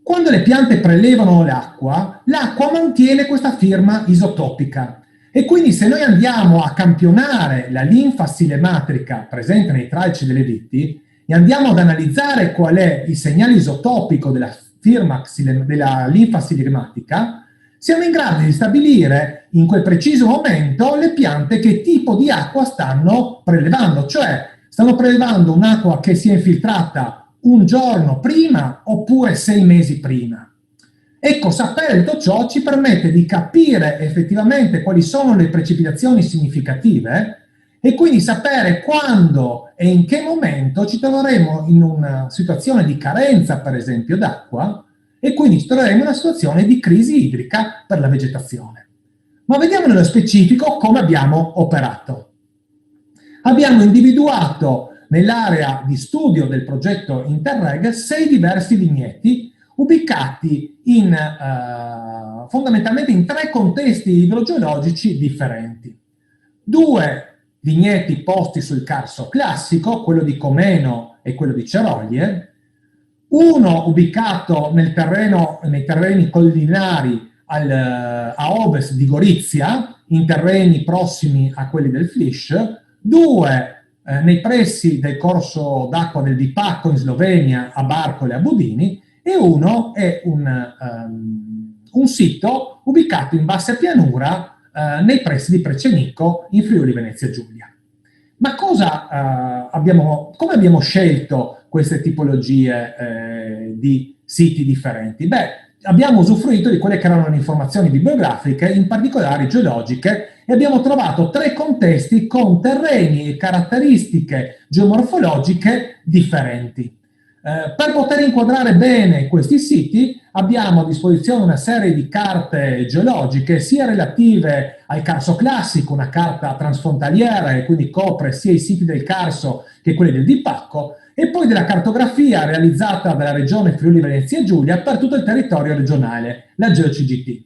Quando le piante prelevano l'acqua mantiene questa firma isotopica e quindi se noi andiamo a campionare la linfa silematrica presente nei tralci delle viti e andiamo ad analizzare qual è il segnale isotopico della linfa silematica, siamo in grado di stabilire in quel preciso momento le piante che tipo di acqua stanno prelevando, cioè stanno prelevando un'acqua che si è infiltrata un giorno prima oppure 6 mesi prima. Ecco, sapere tutto ciò ci permette di capire effettivamente quali sono le precipitazioni significative e quindi sapere quando e in che momento ci troveremo in una situazione di carenza, per esempio, d'acqua, e quindi ci troveremo in una situazione di crisi idrica per la vegetazione. Ma vediamo nello specifico come abbiamo operato. Abbiamo individuato nell'area di studio del progetto Interreg 6 diversi vigneti ubicati fondamentalmente in 3 contesti idrogeologici differenti. 2 vigneti posti sul Carso classico, quello di Comeno e quello di Ceroglie, uno ubicato nei terreni collinari a ovest di Gorizia, in terreni prossimi a quelli del Flish, 2 nei pressi del corso d'acqua del Vipacco in Slovenia, a Barcole e a Budini, e uno è un sito ubicato in bassa pianura nei pressi di Precenico in Friuli Venezia Giulia. Ma come abbiamo scelto queste tipologie di siti differenti? Beh, abbiamo usufruito di quelle che erano le informazioni bibliografiche, in particolare geologiche, e abbiamo trovato 3 contesti con terreni e caratteristiche geomorfologiche differenti. Per poter inquadrare bene questi siti abbiamo a disposizione una serie di carte geologiche, sia relative al Carso classico, una carta transfrontaliera e quindi copre sia i siti del Carso che quelli del Dipacco, e poi della cartografia realizzata dalla regione Friuli Venezia Giulia per tutto il territorio regionale, la GeoCGT.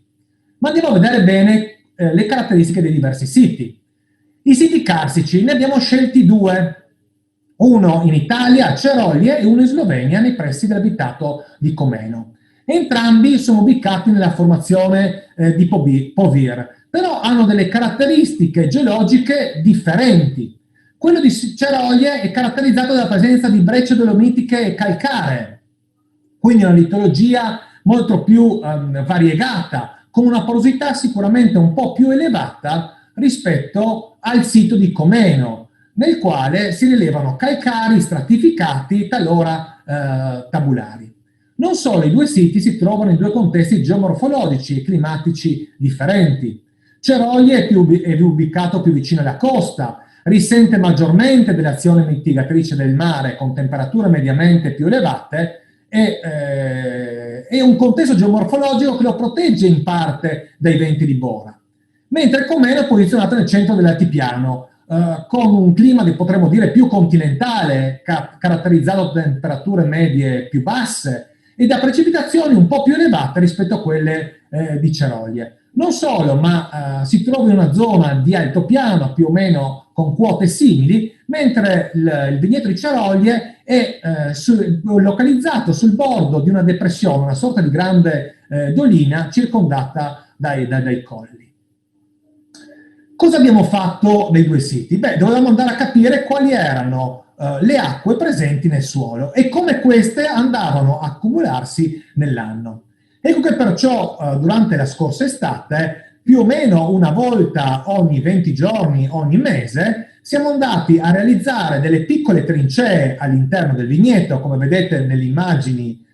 Ma andiamo a vedere bene le caratteristiche dei diversi siti. I siti carsici ne abbiamo scelti due, uno in Italia, a Ceroglie, e uno in Slovenia, nei pressi dell'abitato di Comeno. Entrambi sono ubicati nella formazione di Povir, però hanno delle caratteristiche geologiche differenti. Quello di Ceroglie è caratterizzato dalla presenza di brecce dolomitiche e calcaree, quindi una litologia molto più variegata, con una porosità sicuramente un po' più elevata rispetto al sito di Comeno, nel quale si rilevano calcari stratificati, talora tabulari. Non solo, i due siti si trovano in due contesti geomorfologici e climatici differenti. Ceroglie è ubicato più vicino alla costa, risente maggiormente dell'azione mitigatrice del mare con temperature mediamente più elevate e un contesto geomorfologico che lo protegge in parte dai venti di Bora. Mentre Comeno è posizionato nel centro dell'altipiano, con un clima che potremmo dire più continentale, caratterizzato da temperature medie più basse e da precipitazioni un po' più elevate rispetto a quelle di Ceroglie. Non solo, ma si trova in una zona di altopiano più o meno con quote simili, mentre il vigneto di Ceroglie è localizzato sul bordo di una depressione, una sorta di grande dolina circondata dai colli. Cosa abbiamo fatto nei due siti? Beh, dovevamo andare a capire quali erano le acque presenti nel suolo e come queste andavano a accumularsi nell'anno. Ecco che perciò durante la scorsa estate, più o meno una volta ogni 20 giorni, ogni mese, siamo andati a realizzare delle piccole trincee all'interno del vigneto, come vedete nelle immagini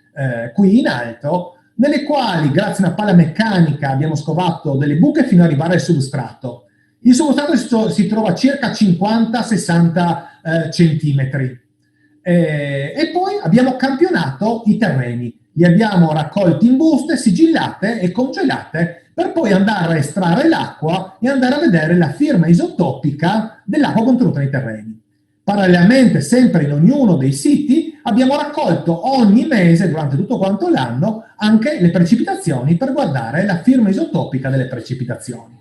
qui in alto, nelle quali, grazie a una pala meccanica, abbiamo scovato delle buche fino ad arrivare al substrato. Il substrato si trova a circa 50-60 centimetri. E poi abbiamo campionato i terreni. Li abbiamo raccolti in buste, sigillate e congelate per poi andare a estrarre l'acqua e andare a vedere la firma isotopica dell'acqua contenuta nei terreni. Parallelamente, sempre in ognuno dei siti, abbiamo raccolto ogni mese, durante tutto quanto l'anno, anche le precipitazioni per guardare la firma isotopica delle precipitazioni.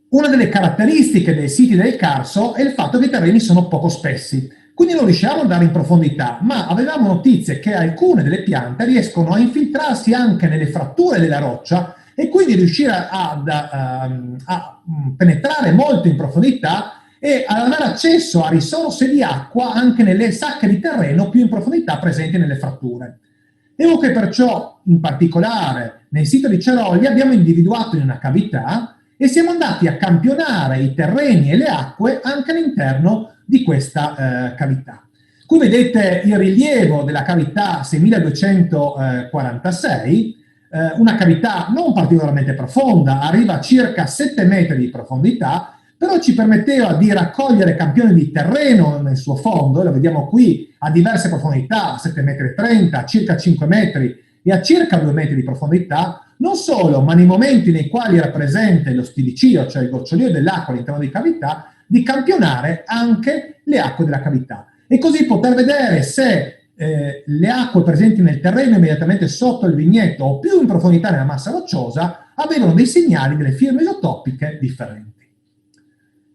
Una delle caratteristiche dei siti del Carso è il fatto che i terreni sono poco spessi, quindi non riusciamo ad andare in profondità, ma avevamo notizie che alcune delle piante riescono a infiltrarsi anche nelle fratture della roccia e quindi riuscire a penetrare molto in profondità e ad avere accesso a risorse di acqua anche nelle sacche di terreno più in profondità presenti nelle fratture. Ecco che perciò, in particolare, nel sito di Ceroglie abbiamo individuato in una cavità e siamo andati a campionare i terreni e le acque anche all'interno di questa cavità. Qui vedete il rilievo della cavità 6246, una cavità non particolarmente profonda, arriva a circa 7 metri di profondità, però ci permetteva di raccogliere campioni di terreno nel suo fondo, lo vediamo qui a diverse profondità, a 7,30 metri, a circa 5 metri e a circa 2 metri di profondità. Non solo, ma nei momenti nei quali era presente lo stilicio, cioè il gocciolio dell'acqua all'interno di cavità, di campionare anche le acque della cavità e così poter vedere se le acque presenti nel terreno immediatamente sotto il vigneto o più in profondità nella massa rocciosa avevano dei segnali, delle firme isotopiche differenti.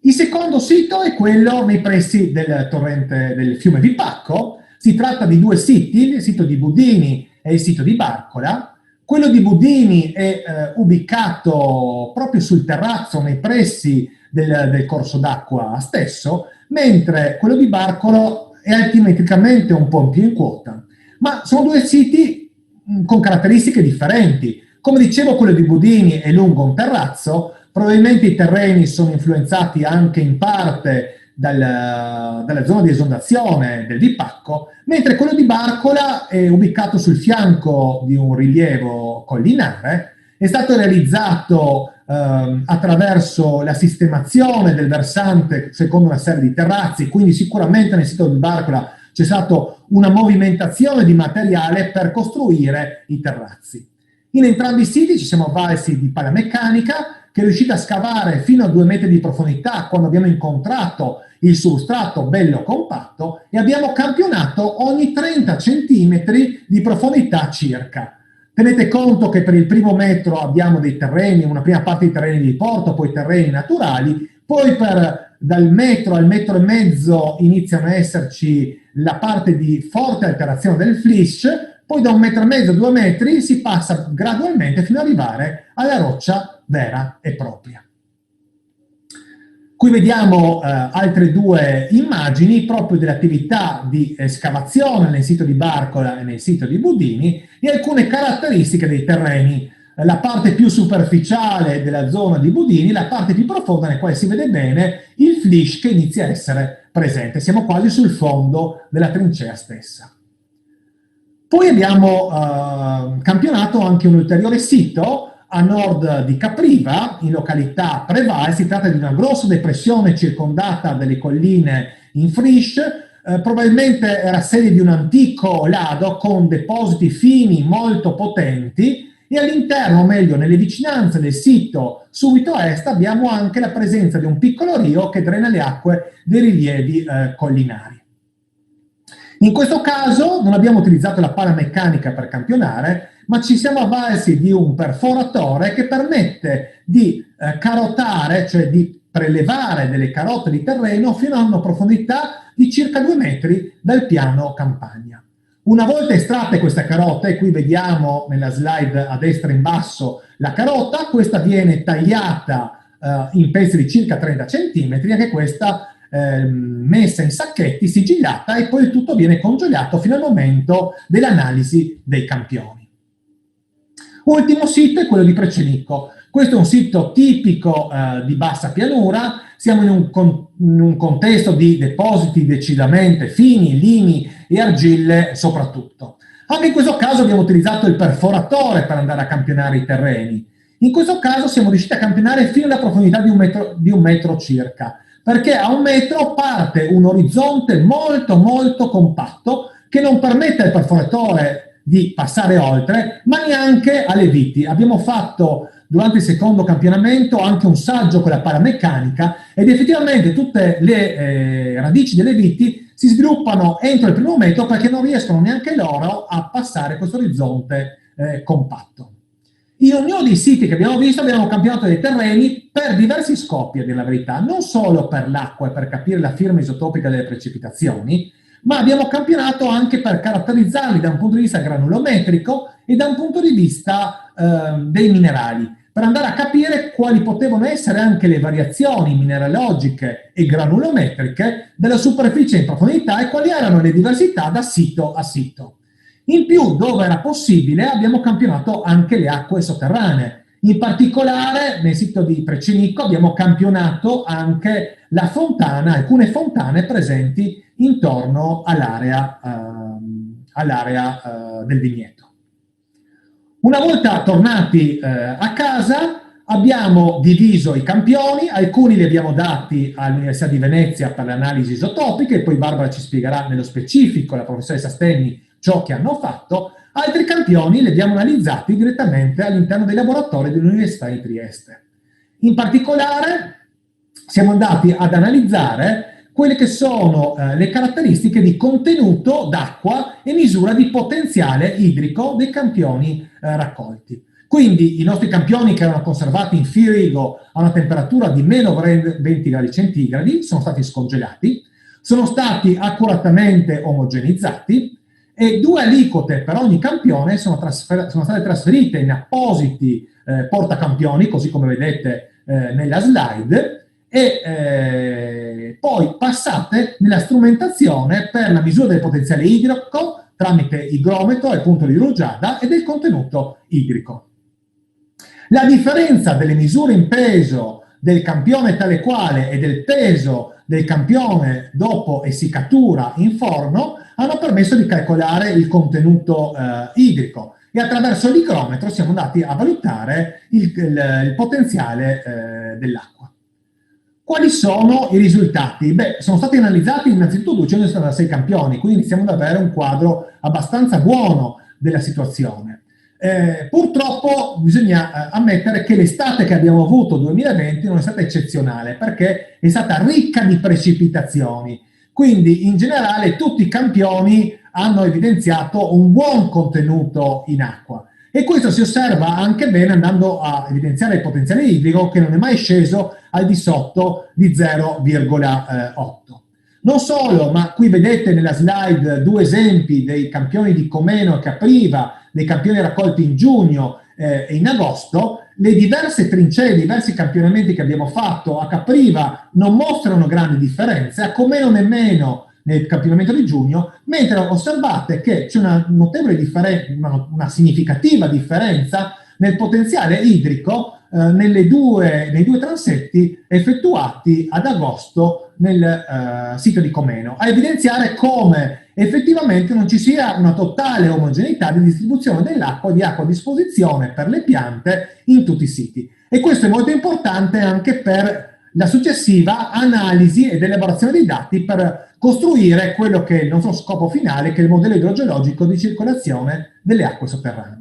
Il secondo sito è quello nei pressi del torrente del fiume Dipacco. Si tratta di due siti, il sito di Budini e il sito di Barcola. Quello di Budini è ubicato proprio sul terrazzo nei pressi del corso d'acqua stesso, mentre quello di Barcolo è altimetricamente un po' più in quota. Ma sono due siti con caratteristiche differenti. Come dicevo, quello di Budini è lungo un terrazzo, probabilmente i terreni sono influenzati anche in parte dalla zona di esondazione del Dipacco, mentre quello di Barcola è ubicato sul fianco di un rilievo collinare, è stato realizzato attraverso la sistemazione del versante secondo una serie di terrazzi, quindi sicuramente nel sito di Barcola c'è stata una movimentazione di materiale per costruire i terrazzi. In entrambi i siti ci siamo avvalsi di pala meccanica, che è riuscita a scavare fino a 2 metri di profondità quando abbiamo incontrato il substrato bello compatto, e abbiamo campionato ogni 30 centimetri di profondità circa. Tenete conto che per il primo metro abbiamo dei terreni, una prima parte di terreni di porto, poi terreni naturali, poi dal metro al metro e mezzo iniziano a esserci la parte di forte alterazione del flysch, poi da 1,5 metri, 2 metri si passa gradualmente fino ad arrivare alla roccia vera e propria. Qui vediamo altre 2 immagini proprio dell'attività di escavazione nel sito di Barcola e nel sito di Budini e alcune caratteristiche dei terreni. La parte più superficiale della zona di Budini, la parte più profonda nel quale si vede bene il flysch che inizia a essere presente. Siamo quasi sul fondo della trincea stessa. Poi abbiamo campionato anche un ulteriore sito a nord di Capriva, in località Preval. Si tratta di una grossa depressione circondata dalle colline in frisch, probabilmente era sede di un antico lado con depositi fini molto potenti, e all'interno, o meglio nelle vicinanze del sito subito a est, abbiamo anche la presenza di un piccolo rio che drena le acque dei rilievi collinari. In questo caso non abbiamo utilizzato la pala meccanica per campionare, ma ci siamo avvalsi di un perforatore che permette di carotare, cioè di prelevare delle carote di terreno fino a una profondità di circa 2 metri dal piano campagna. Una volta estratte queste carote, qui vediamo nella slide a destra in basso la carota, questa viene tagliata in pezzi di circa 30 cm, anche questa messa in sacchetti, sigillata, e poi il tutto viene congelato fino al momento dell'analisi dei campioni. Ultimo sito è quello di Precenicco. Questo è un sito tipico di bassa pianura. Siamo in un contesto di depositi decisamente fini, limi e argille soprattutto. Anche in questo caso abbiamo utilizzato il perforatore per andare a campionare i terreni. In questo caso siamo riusciti a campionare fino alla profondità di un metro circa, perché a 1 metro parte un orizzonte molto molto compatto che non permette al perforatore di passare oltre, ma neanche alle viti. Abbiamo fatto durante il secondo campionamento anche un saggio con la pala meccanica, ed effettivamente tutte le radici delle viti si sviluppano entro il primo metro perché non riescono neanche loro a passare questo orizzonte compatto. In ognuno dei siti che abbiamo visto abbiamo campionato dei terreni per diversi scopi, a dire la verità, non solo per l'acqua e per capire la firma isotopica delle precipitazioni, ma abbiamo campionato anche per caratterizzarli da un punto di vista granulometrico e da un punto di vista dei minerali, per andare a capire quali potevano essere anche le variazioni mineralogiche e granulometriche della superficie in profondità e quali erano le diversità da sito a sito. In più, dove era possibile, abbiamo campionato anche le acque sotterranee. In particolare, nel sito di Precenicco abbiamo campionato anche la fontana, alcune fontane presenti intorno all'area del vigneto. Una volta tornati a casa, abbiamo diviso i campioni, alcuni li abbiamo dati all'Università di Venezia per le analisi isotopiche, e poi Barbara ci spiegherà nello specifico, la professoressa Stenni, ciò che hanno fatto. Altri campioni li abbiamo analizzati direttamente all'interno dei laboratori dell'Università di Trieste. In particolare siamo andati ad analizzare quelle che sono le caratteristiche di contenuto d'acqua e misura di potenziale idrico dei campioni raccolti. Quindi i nostri campioni, che erano conservati in firigo a una temperatura di meno 20 gradi centigradi, sono stati scongelati, sono stati accuratamente omogenizzati, e 2 aliquote per ogni campione sono state trasferite in appositi portacampioni, così come vedete nella slide, e poi passate nella strumentazione per la misura del potenziale idrico tramite igrometro al punto di rugiada e del contenuto idrico. La differenza delle misure in peso del campione tale quale e del peso del campione dopo essiccatura in forno hanno permesso di calcolare il contenuto idrico, e attraverso l'igrometro siamo andati a valutare il potenziale dell'acqua. Quali sono i risultati? Beh, sono stati analizzati innanzitutto 276 campioni, quindi iniziamo ad avere un quadro abbastanza buono della situazione. Purtroppo bisogna ammettere che l'estate che abbiamo avuto 2020 non è stata eccezionale, perché è stata ricca di precipitazioni. Quindi in generale tutti i campioni hanno evidenziato un buon contenuto in acqua. E questo si osserva anche bene andando a evidenziare il potenziale idrico, che non è mai sceso al di sotto di 0,8. Non solo, ma qui vedete nella slide due esempi dei campioni di Comeno e Capriva, dei campioni raccolti in giugno e in agosto. Le diverse trincee, i diversi campionamenti che abbiamo fatto a Capriva non mostrano grandi differenze, a Comeno nemmeno nel campionamento di giugno, mentre osservate che c'è una notevole differenza, una significativa differenza nel potenziale idrico nei due transetti effettuati ad agosto nel sito di Comeno, a evidenziare come effettivamente non ci sia una totale omogeneità di distribuzione dell'acqua, di acqua a disposizione per le piante in tutti i siti. E questo è molto importante anche per la successiva analisi ed elaborazione dei dati per costruire quello che è il nostro scopo finale, che è il modello idrogeologico di circolazione delle acque sotterranee.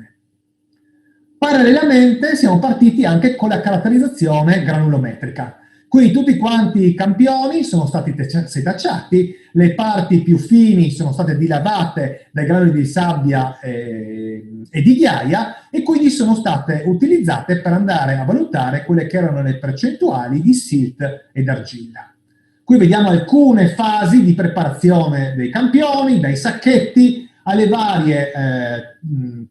Parallelamente siamo partiti anche con la caratterizzazione granulometrica. Qui tutti quanti i campioni sono stati setacciati, le parti più fini sono state dilavate dai granuli di sabbia e di ghiaia, e quindi sono state utilizzate per andare a valutare quelle che erano le percentuali di silt ed argilla. Qui vediamo alcune fasi di preparazione dei campioni, dai sacchetti alle varie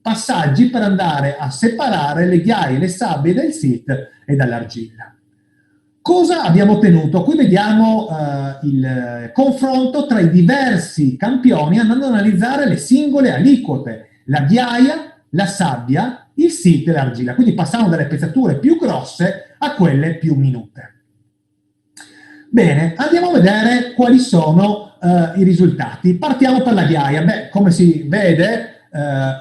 passaggi per andare a separare le ghiaie, le sabbie dal silt e dall'argilla. Cosa abbiamo ottenuto? Qui vediamo il confronto tra i diversi campioni andando ad analizzare le singole aliquote, la ghiaia, la sabbia, il silt e l'argilla. Quindi passiamo dalle pezzature più grosse a quelle più minute. Bene, andiamo a vedere quali sono i risultati. Partiamo per la ghiaia. Beh, come si vede,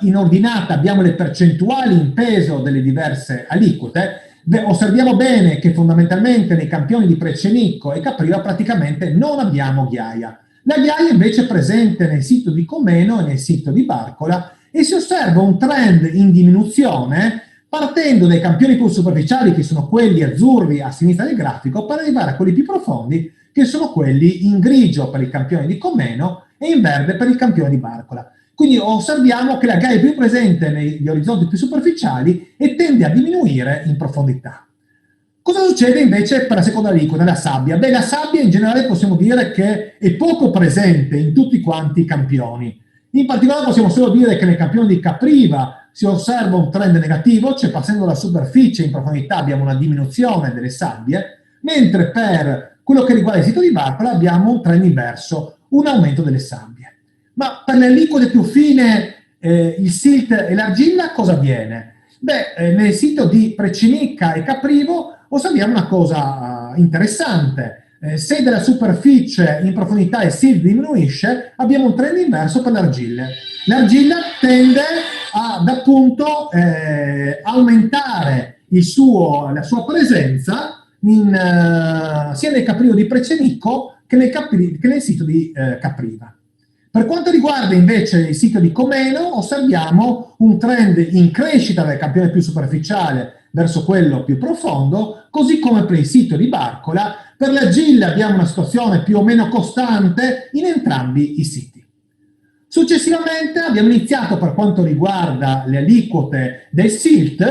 in ordinata abbiamo le percentuali in peso delle diverse aliquote. Beh, osserviamo bene che fondamentalmente nei campioni di Precenicco e Capriva praticamente non abbiamo ghiaia. La ghiaia invece è presente nel sito di Comeno e nel sito di Barcola, e si osserva un trend in diminuzione partendo dai campioni più superficiali, che sono quelli azzurri a sinistra del grafico, per arrivare a quelli più profondi, che sono quelli in grigio per il campione di Comeno e in verde per il campione di Barcola. Quindi osserviamo che la ghiaia è più presente negli orizzonti più superficiali e tende a diminuire in profondità. Cosa succede invece per la seconda aliquota, la sabbia? Beh, la sabbia in generale possiamo dire che è poco presente in tutti quanti i campioni. In particolare possiamo solo dire che nel campione di Capriva si osserva un trend negativo, cioè passando dalla superficie in profondità abbiamo una diminuzione delle sabbie, mentre per quello che riguarda il sito di Barcola abbiamo un trend inverso, un aumento delle sabbie. Ma per le aliquote più fine, il silt e l'argilla, cosa avviene? Beh, nel sito di Precenicca e Caprivo osserviamo una cosa interessante. Se dalla superficie in profondità il silt diminuisce, abbiamo un trend inverso per l'argilla. L'argilla tende ad appunto aumentare la sua presenza sia nel Caprivo di Precenicco che nel sito di Capriva. Per quanto riguarda invece il sito di Comeno, osserviamo un trend in crescita dal campione più superficiale verso quello più profondo, così come per il sito di Barcola. Per l'argilla abbiamo una situazione più o meno costante in entrambi i siti. Successivamente abbiamo iniziato, per quanto riguarda le aliquote del silt,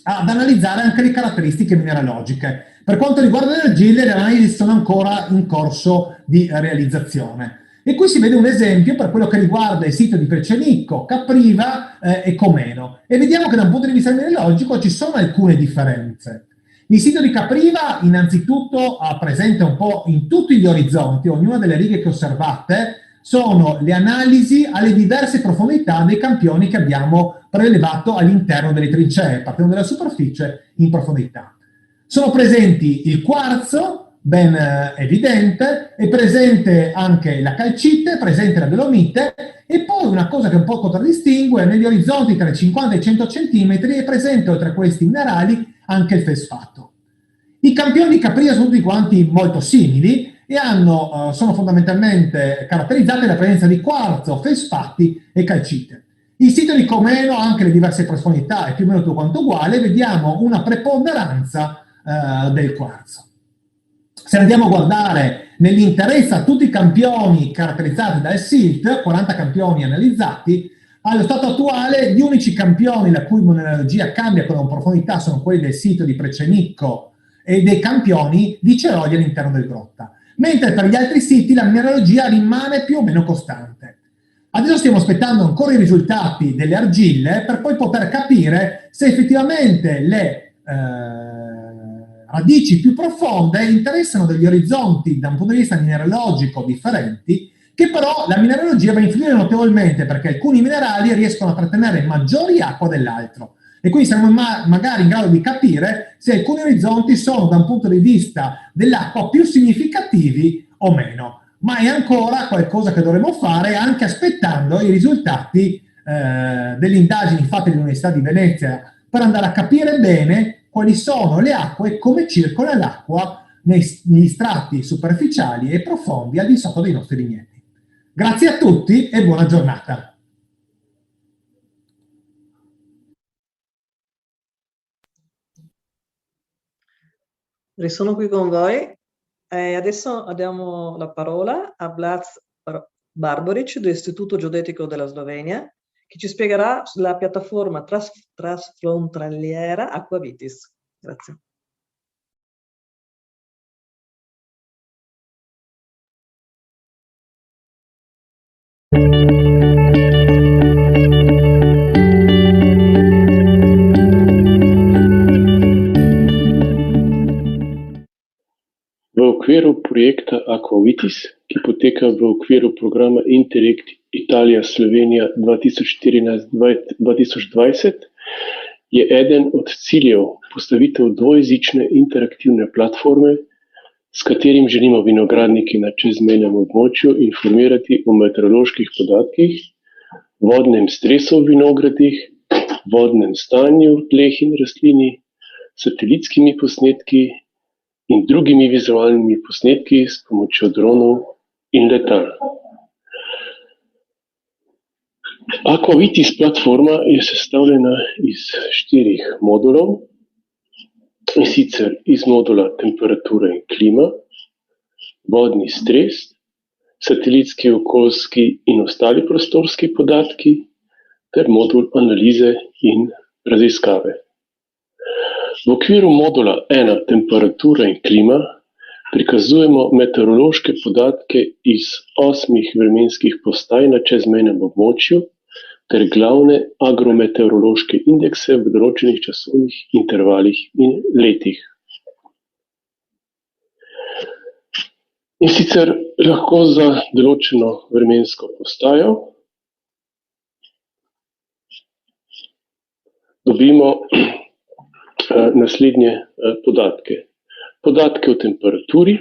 ad analizzare anche le caratteristiche mineralogiche. Per quanto riguarda le argille, le analisi sono ancora in corso di realizzazione. E qui si vede un esempio per quello che riguarda il sito di Precenicco, Capriva e Comeno. E vediamo che da un punto di vista mineralogico ci sono alcune differenze. Il sito di Capriva innanzitutto ha presente un po' in tutti gli orizzonti, ognuna delle righe che osservate sono le analisi alle diverse profondità dei campioni che abbiamo prelevato all'interno delle trincee, partendo dalla superficie in profondità. Sono presenti il quarzo, ben evidente, è presente anche la calcite, è presente la dolomite, e poi una cosa che un po' contraddistingue, negli orizzonti tra i 50 e i 100 cm è presente oltre a questi minerali anche il fosfato. I campioni di Capria sono tutti quanti molto simili e sono fondamentalmente caratterizzati dalla presenza di quarzo, felspati e calcite. Il sito di Comeno ha anche le diverse profondità, è più o meno tutto quanto uguale, vediamo una preponderanza del quarzo. Se andiamo a guardare nell'interesse a tutti i campioni caratterizzati dal SILT, 40 campioni analizzati, allo stato attuale gli unici campioni la cui mineralogia cambia con profondità sono quelli del sito di Precenicco e dei campioni di Ceroli all'interno del Grotta, mentre per gli altri siti la mineralogia rimane più o meno costante. Adesso stiamo aspettando ancora i risultati delle argille per poi poter capire se effettivamente le radici più profonde interessano degli orizzonti da un punto di vista mineralogico differenti, che però la mineralogia va a influire notevolmente perché alcuni minerali riescono a trattenere maggiori acqua dell'altro e quindi saremo magari in grado di capire se alcuni orizzonti sono da un punto di vista dell'acqua più significativi o meno. Ma è ancora qualcosa che dovremo fare anche aspettando i risultati delle indagini fatte all'Università di Venezia per andare a capire bene quali sono le acque e come circola l'acqua negli strati superficiali e profondi al di sotto dei nostri vigneti. Grazie a tutti e buona giornata. Sono qui con voi. Adesso diamo la parola a Vlad Barboric dell'Istituto Geodetico della Slovenia, che ci spiegherà la piattaforma trasfrontaliera Aquavitis. Grazie. V okviru projekta Aquavitis, ki poteka v okviru programa Interreg Italija-Slovenija 2014-2020, je eden od ciljev postavitev dvojezične interaktivne platforme, s katerim želimo vinogradniki na čezmejnem območju informirati o meteoroloških podatkih, vodnem stresu v vinogradih, vodnem stanju tleh in rastlini, satelitskimi posnetki in drugimi vizualnimi posnetki s pomočjo dronov in letal. Aquavitis platforma je sestavljena iz 4 modulov, in sicer iz modula temperatura in klima, vodni stres, satelitski, okoljski in ostali prostorski podatki ter modul analize in raziskave. V okviru modula 1 temperatura in klima prikazujemo meteorološke podatke iz 8 vremenskih postaj na čezmejnem območju ter glavne agrometeorološke indekse v določenih časovnih intervalih in letih. In sicer lahko za določeno vremensko postajo dobimo naslednje podatke. Podatke o temperaturi,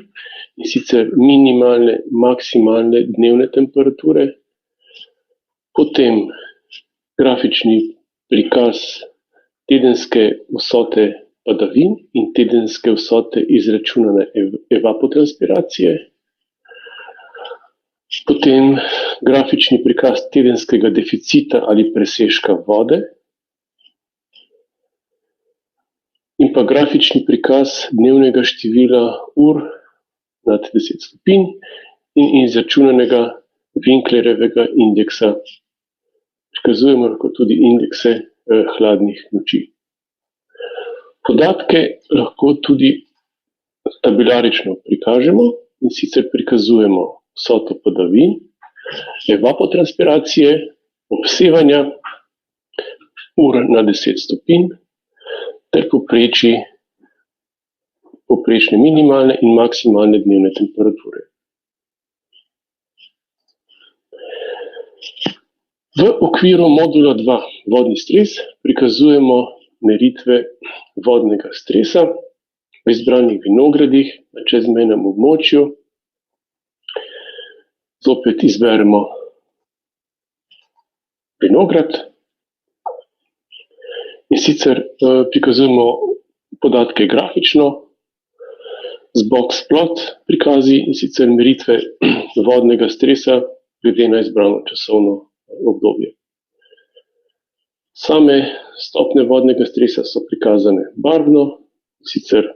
in sicer minimalne, maksimalne dnevne temperature, potem grafični prikaz tedenske vsote padavin in tedenske vsote izračunane evapotranspiracije, potem grafični prikaz tedenskega deficita ali presežka vode in pa grafični prikaz dnevnega števila ur nad 10 stopinj in izračunanega Winklerjevega indeksa. Prikazujemo lahko tudi indekse hladnih noči. Podatke lahko tudi tabelarično prikažemo, in sicer prikazujemo vsoto padavin, evapotranspiracije, obsevanja ur na 10 stopinj ter povprečne minimalne in maksimalne dnevne temperature. V okviru modula 2 vodni stres prikazujemo meritve vodnega stresa v izbranih vinogradih na čezmejnem območju. Zopet izberemo vinograd in sicer prikazujemo podatke grafično, z box-plot prikazi, in sicer meritve vodnega stresa glede na izbrano časovno obdobje. Same stopnje vodnega stresa so prikazane barvno, sicer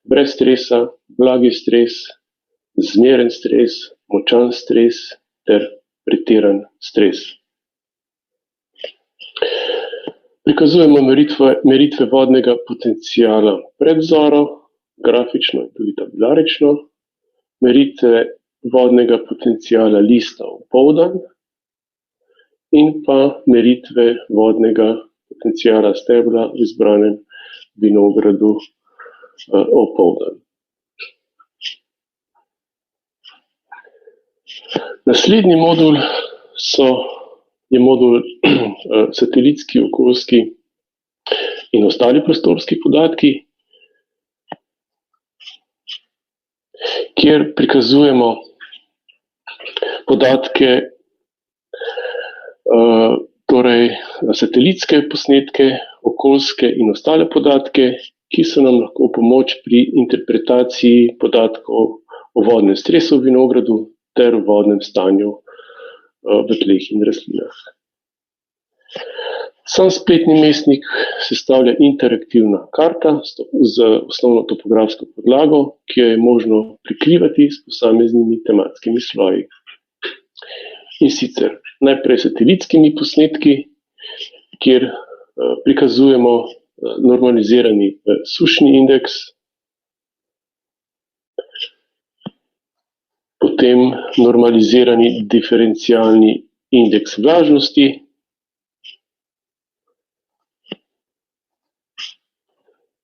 brez stresa, blagi stres, zmeren stres, močan stres ter pretiran stres. Prikazujemo meritve vodnega potenciala pred vzoro, grafično in tudi tabularično, meritve vodnega potenciala lista opoldan in pa meritve vodnega potenciala stebla v izbranem vinogradu opoldan. Naslednji modul je modul satelitski, okoljski in ostali prostorski podatki, kjer prikazujemo podatke, torej satelitske posnetke, okoljske in ostale podatke, ki so nam lahko v pomoč pri interpretaciji podatkov o vodnem stresu v vinogradu ter o vodnem stanju v tleh in rastlinah. Sam spletni mestnik sestavlja interaktivna karta z osnovno topografsko podlago, ki jo je možno prikrivati s posameznimi tematskimi sloji. In sicer najprej satelitskimi posnetki, kjer prikazujemo normalizirani sušni indeks, potem normalizirani diferencialni indeks vlažnosti,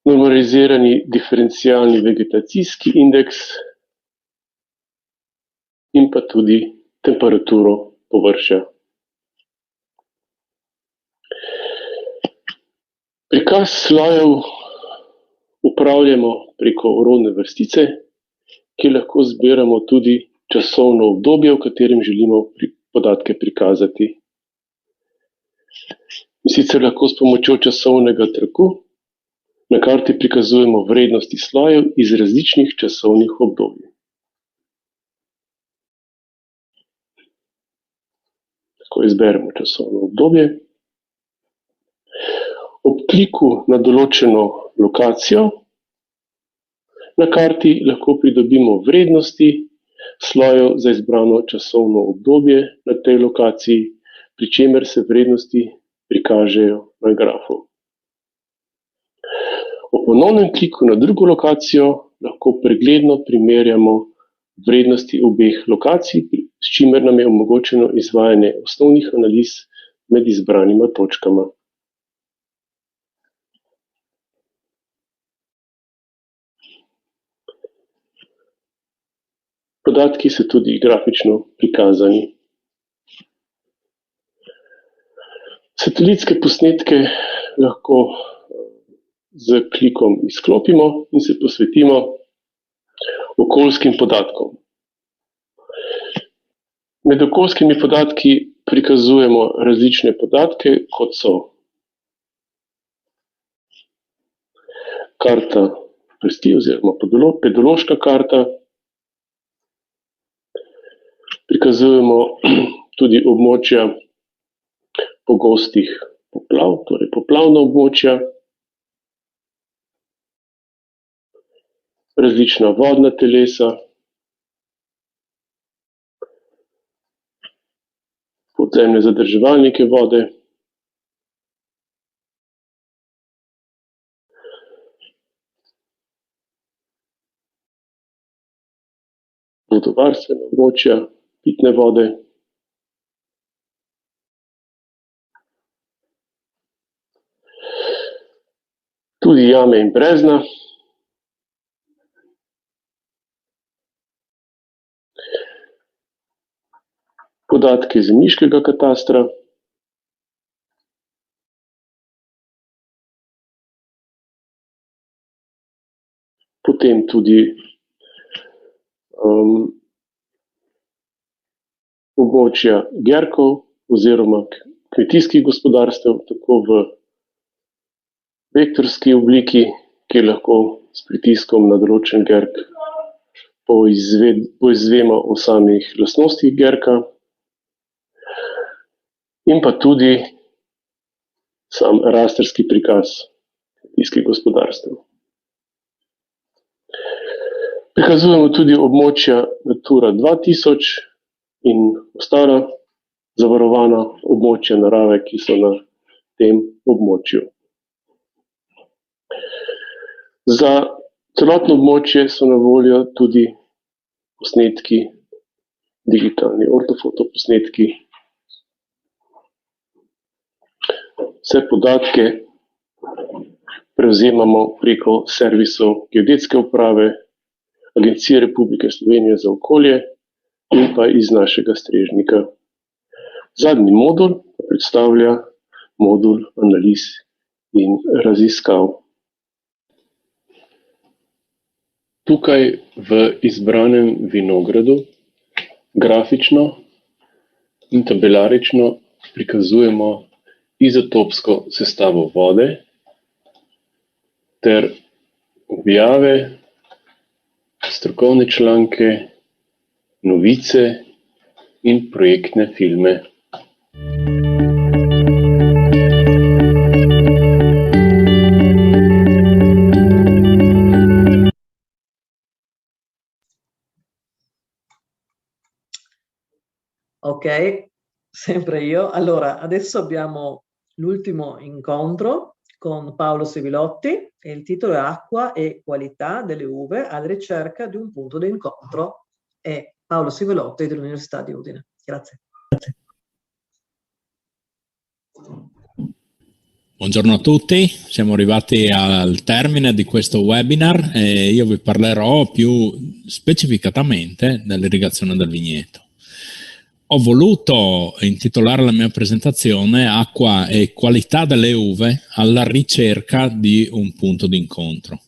normalizirani diferencialni vegetacijski indeks in pa tudi temperaturo površja. Prikaz slojev upravljamo preko orodne vrstice, ki lahko zbiramo tudi časovno obdobje, v katerem želimo podatke prikazati. In sicer lahko s pomočjo časovnega traku na karti prikazujemo vrednosti slojev iz različnih časovnih obdobij. Tako izberemo časovno obdobje. Ob kliku na določeno lokacijo na karti lahko pridobimo vrednosti slojev za izbrano časovno obdobje na tej lokaciji, pri čemer se vrednosti prikažejo na grafu. Ob ponovnem kliku na drugo lokacijo lahko pregledno primerjamo vrednosti obeh lokacij, s čimer nam je omogočeno izvajanje osnovnih analiz med izbranima točkama. Podatki so tudi grafično prikazani. Satelitske posnetke lahko z klikom izklopimo in se posvetimo okoljskim podatkom. Med okoljskimi podatki prikazujemo različne podatke, kot so karta prsti oziroma pedološka karta. Prikazujemo tudi območja pogostih poplav, torej poplavna območja, različna vodna telesa, podzemne zadrževalnike vode, vodovarstvena območja, pitne vode, tudi jame in brezna, podatke zemljiškega katastra, potem tudi območja gerkov oziroma kmetijskih gospodarstev, tako v vektorski obliki, ki lahko s pritiskom na določen grk poizvemo o samih lastnostih grka in pa tudi sam rasterski prikaz kmetijskih gospodarstev. Prikazujemo tudi območja Natura 2000 in ostala zavarovana območja narave, ki so na tem območju. Za celotno območje so na voljo tudi posnetki, digitalni ortofoto posnetki. Vse podatke prevzemamo preko servisov Geodetske uprave, Agencije Republike Slovenije za okolje in pa iz našega strežnika. Zadnji modul predstavlja modul analiz in raziskav. Tukaj v izbranem vinogradu grafično in tabelarično prikazujemo izotopsko sestavo vode ter objave, strokovne članke, novice in projektne filme. Ok, sempre io. Allora, adesso abbiamo l'ultimo incontro con Paolo Sevilotti e il titolo è Acqua e qualità delle uve alla ricerca di un punto di incontro. È Paolo Sevilotti dell'Università di Udine. Grazie. Buongiorno a tutti, siamo arrivati al termine di questo webinar e io vi parlerò più specificatamente dell'irrigazione del vigneto. Ho voluto intitolare la mia presentazione Acqua e qualità delle uve alla ricerca di un punto di incontro.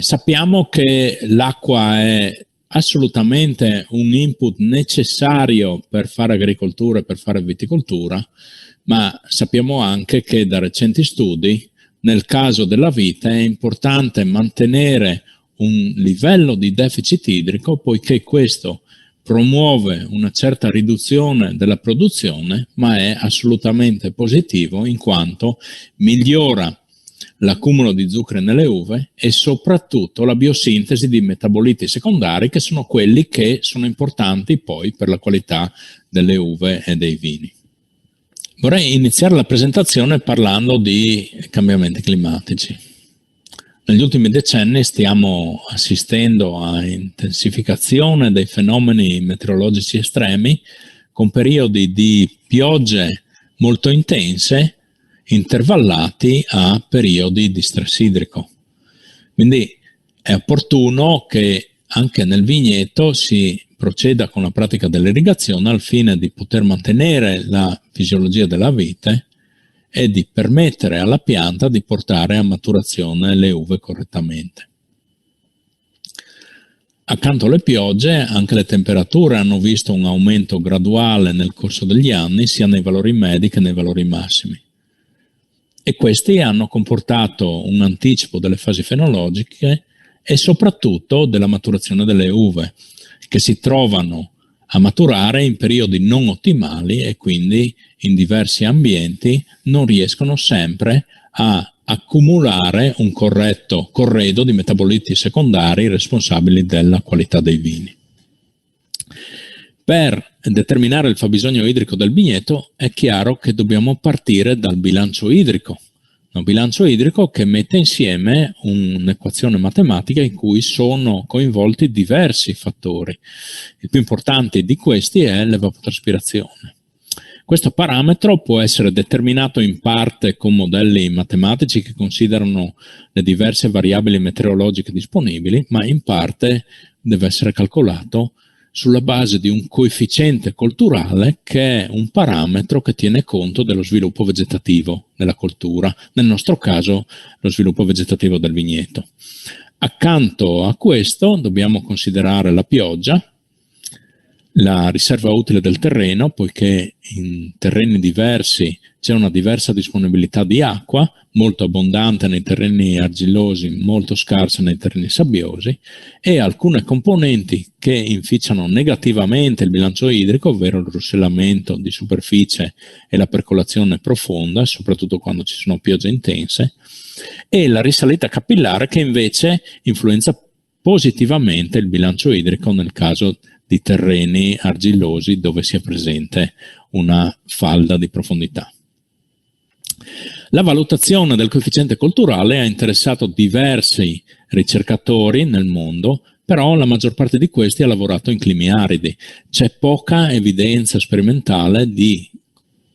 Sappiamo che l'acqua è assolutamente un input necessario per fare agricoltura e per fare viticoltura, ma sappiamo anche che da recenti studi nel caso della vite è importante mantenere un livello di deficit idrico poiché questo promuove una certa riduzione della produzione, ma è assolutamente positivo in quanto migliora l'accumulo di zucchero nelle uve e soprattutto la biosintesi di metaboliti secondari che sono quelli che sono importanti poi per la qualità delle uve e dei vini. Vorrei iniziare la presentazione parlando di cambiamenti climatici. Negli ultimi decenni stiamo assistendo a intensificazione dei fenomeni meteorologici estremi con periodi di piogge molto intense intervallati a periodi di stress idrico. Quindi è opportuno che anche nel vigneto si proceda con la pratica dell'irrigazione al fine di poter mantenere la fisiologia della vite e di permettere alla pianta di portare a maturazione le uve correttamente. Accanto alle piogge, anche le temperature hanno visto un aumento graduale nel corso degli anni, sia nei valori medi che nei valori massimi. E questi hanno comportato un anticipo delle fasi fenologiche e soprattutto della maturazione delle uve, che si trovano a maturare in periodi non ottimali e quindi in diversi ambienti non riescono sempre a accumulare un corretto corredo di metaboliti secondari responsabili della qualità dei vini. Per determinare il fabbisogno idrico del vigneto è chiaro che dobbiamo partire dal bilancio idrico. Un bilancio idrico che mette insieme un'equazione matematica in cui sono coinvolti diversi fattori. Il più importante di questi è l'evapotraspirazione. Questo parametro può essere determinato in parte con modelli matematici che considerano le diverse variabili meteorologiche disponibili, ma in parte deve essere calcolato sulla base di un coefficiente colturale che è un parametro che tiene conto dello sviluppo vegetativo della coltura, nel nostro caso lo sviluppo vegetativo del vigneto. Accanto a questo dobbiamo considerare la pioggia la riserva utile del terreno, poiché in terreni diversi c'è una diversa disponibilità di acqua, molto abbondante nei terreni argillosi, molto scarsa nei terreni sabbiosi, e alcune componenti che inficiano negativamente il bilancio idrico, ovvero il russellamento di superficie e la percolazione profonda, soprattutto quando ci sono piogge intense, e la risalita capillare che invece influenza positivamente il bilancio idrico nel caso di terreni argillosi dove sia presente una falda di profondità. La valutazione del coefficiente colturale ha interessato diversi ricercatori nel mondo, però la maggior parte di questi ha lavorato in climi aridi. C'è poca evidenza sperimentale di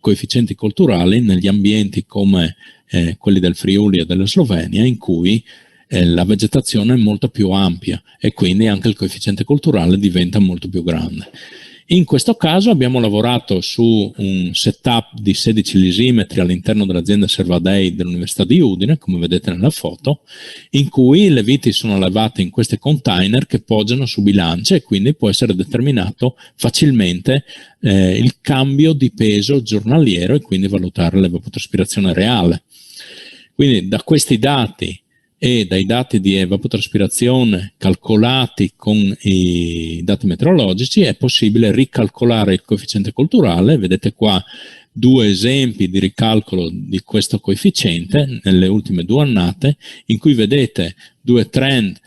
coefficienti colturali negli ambienti come quelli del Friuli e della Slovenia, in cui la vegetazione è molto più ampia e quindi anche il coefficiente colturale diventa molto più grande. In questo caso abbiamo lavorato su un setup di 16 lisimetri all'interno dell'azienda Servadei dell'Università di Udine, come vedete nella foto, in cui le viti sono allevate in questi container che poggiano su bilance e quindi può essere determinato facilmente il cambio di peso giornaliero e quindi valutare l'evapotraspirazione reale. Quindi da questi dati e dai dati di evapotranspirazione calcolati con i dati meteorologici è possibile ricalcolare il coefficiente colturale. Vedete qua due esempi di ricalcolo di questo coefficiente nelle ultime 2 annate, in cui vedete due trend